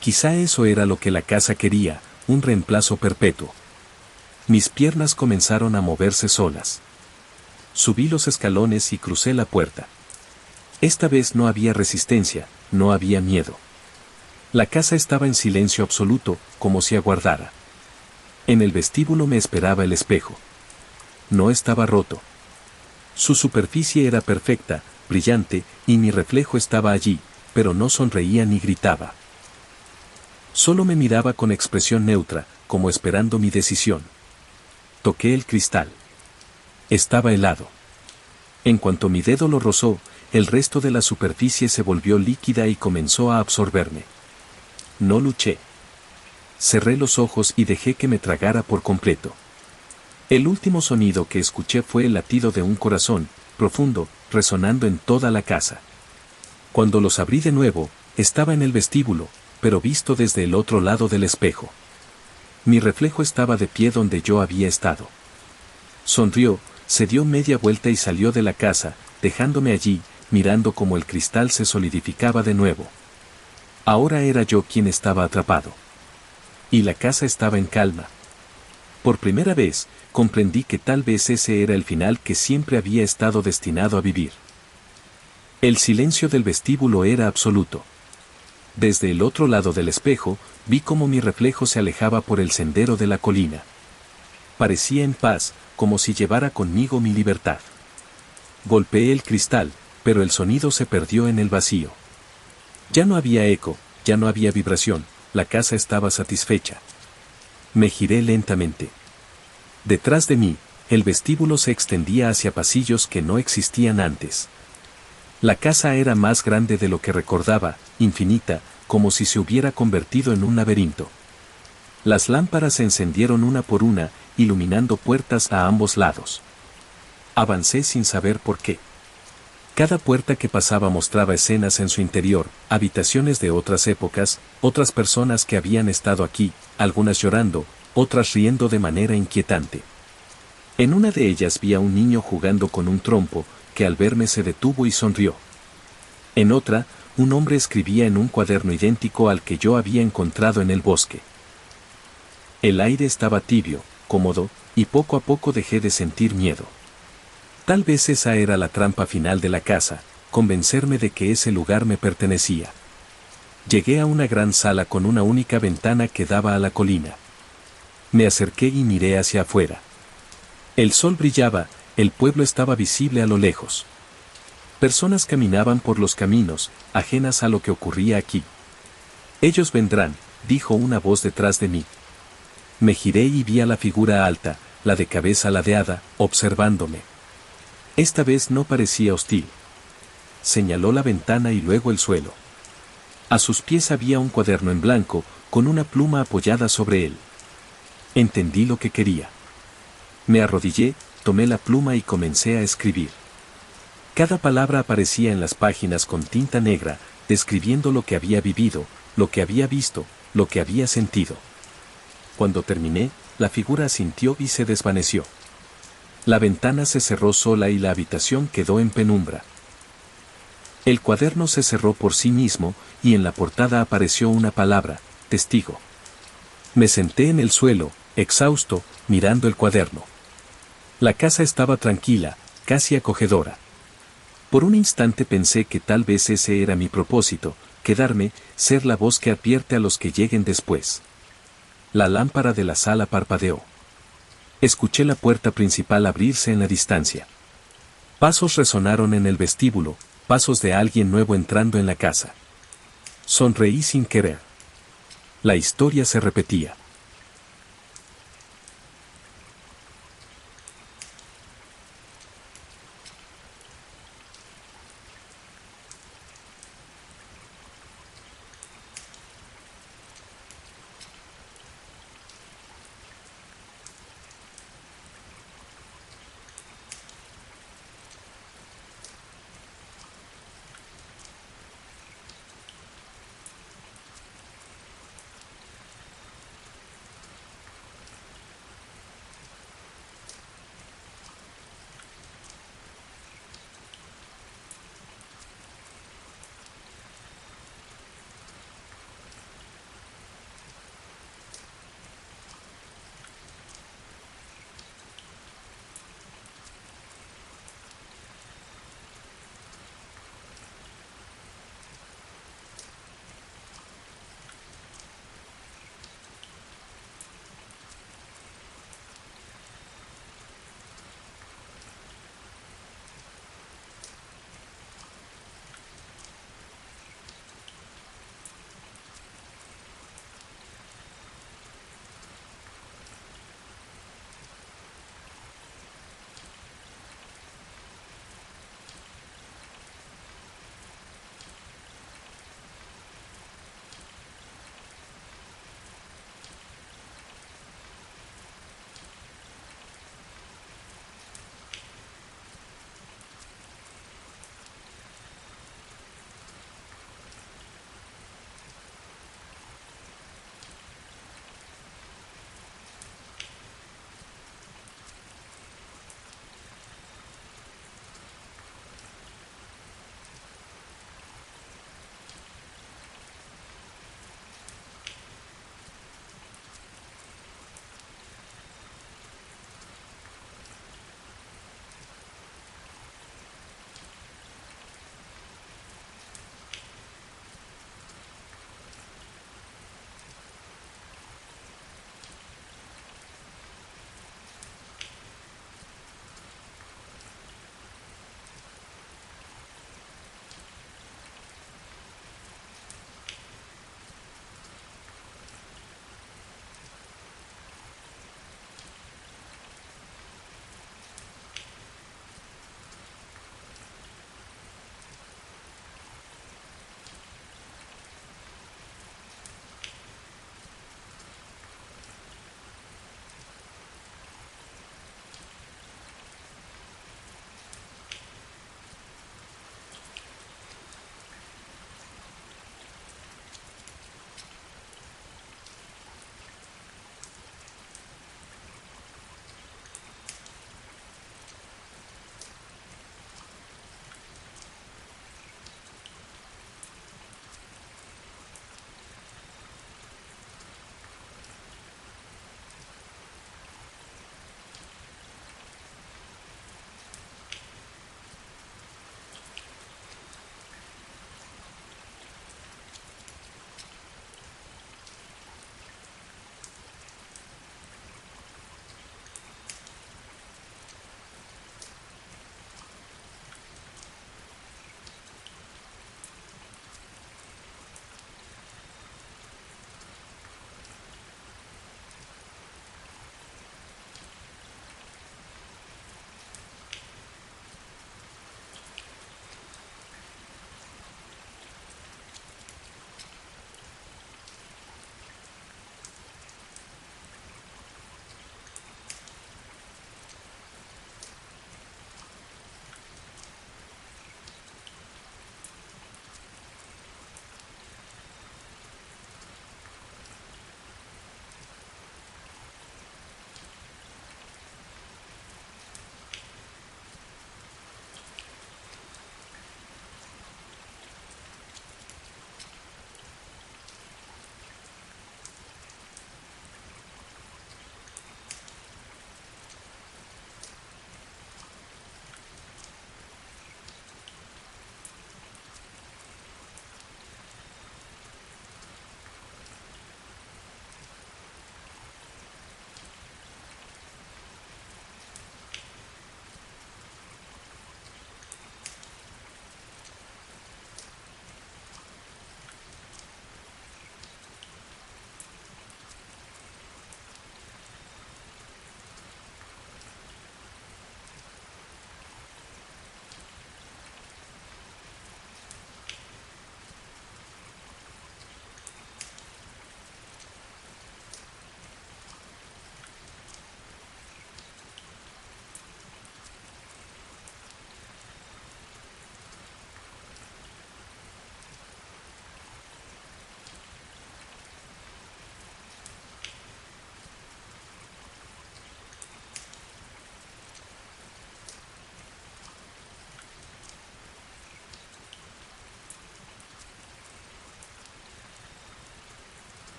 Quizá eso era lo que la casa quería, un reemplazo perpetuo. Mis piernas comenzaron a moverse solas. Subí los escalones y crucé la puerta. Esta vez no había resistencia, no había miedo. La casa estaba en silencio absoluto, como si aguardara. En el vestíbulo me esperaba el espejo. No estaba roto. Su superficie era perfecta, brillante, y mi reflejo estaba allí, pero no sonreía ni gritaba. Solo me miraba con expresión neutra, como esperando mi decisión. Toqué el cristal. Estaba helado. En cuanto mi dedo lo rozó, el resto de la superficie se volvió líquida y comenzó a absorberme. No luché. Cerré los ojos y dejé que me tragara por completo. El último sonido que escuché fue el latido de un corazón, profundo, resonando en toda la casa. Cuando los abrí de nuevo, estaba en el vestíbulo, pero visto desde el otro lado del espejo. Mi reflejo estaba de pie donde yo había estado. Sonrió, se dio media vuelta y salió de la casa, dejándome allí, mirando cómo el cristal se solidificaba de nuevo. Ahora era yo quien estaba atrapado. Y la casa estaba en calma. Por primera vez, comprendí que tal vez ese era el final que siempre había estado destinado a vivir. El silencio del vestíbulo era absoluto. Desde el otro lado del espejo, vi cómo mi reflejo se alejaba por el sendero de la colina. Parecía en paz, como si llevara conmigo mi libertad. Golpeé el cristal, pero el sonido se perdió en el vacío. Ya no había eco, ya no había vibración, la casa estaba satisfecha. Me giré lentamente. Detrás de mí, el vestíbulo se extendía hacia pasillos que no existían antes. La casa era más grande de lo que recordaba, infinita, como si se hubiera convertido en un laberinto. Las lámparas se encendieron una por una, iluminando puertas a ambos lados. Avancé sin saber por qué. Cada puerta que pasaba mostraba escenas en su interior, habitaciones de otras épocas, otras personas que habían estado aquí, algunas llorando, otras riendo de manera inquietante. En una de ellas vi a un niño jugando con un trompo, que al verme se detuvo y sonrió. En otra, un hombre escribía en un cuaderno idéntico al que yo había encontrado en el bosque. El aire estaba tibio, cómodo, y poco a poco dejé de sentir miedo. Tal vez esa era la trampa final de la casa, convencerme de que ese lugar me pertenecía. Llegué a una gran sala con una única ventana que daba a la colina. Me acerqué y miré hacia afuera. El sol brillaba, el pueblo estaba visible a lo lejos. Personas caminaban por los caminos, ajenas a lo que ocurría aquí. Ellos vendrán, dijo una voz detrás de mí. Me giré y vi a la figura alta, la de cabeza ladeada, observándome. Esta vez no parecía hostil. Señaló la ventana y luego el suelo. A sus pies había un cuaderno en blanco, con una pluma apoyada sobre él. Entendí lo que quería. Me arrodillé, tomé la pluma y comencé a escribir. Cada palabra aparecía en las páginas con tinta negra, describiendo lo que había vivido, lo que había visto, lo que había sentido. Cuando terminé, la figura asintió y se desvaneció. La ventana se cerró sola y la habitación quedó en penumbra. El cuaderno se cerró por sí mismo, y en la portada apareció una palabra, testigo. Me senté en el suelo, exhausto, mirando el cuaderno. La casa estaba tranquila, casi acogedora. Por un instante pensé que tal vez ese era mi propósito, quedarme, ser la voz que advierte a los que lleguen después. La lámpara de la sala parpadeó. Escuché la puerta principal abrirse en la distancia. Pasos resonaron en el vestíbulo, pasos de alguien nuevo entrando en la casa. Sonreí sin querer. La historia se repetía.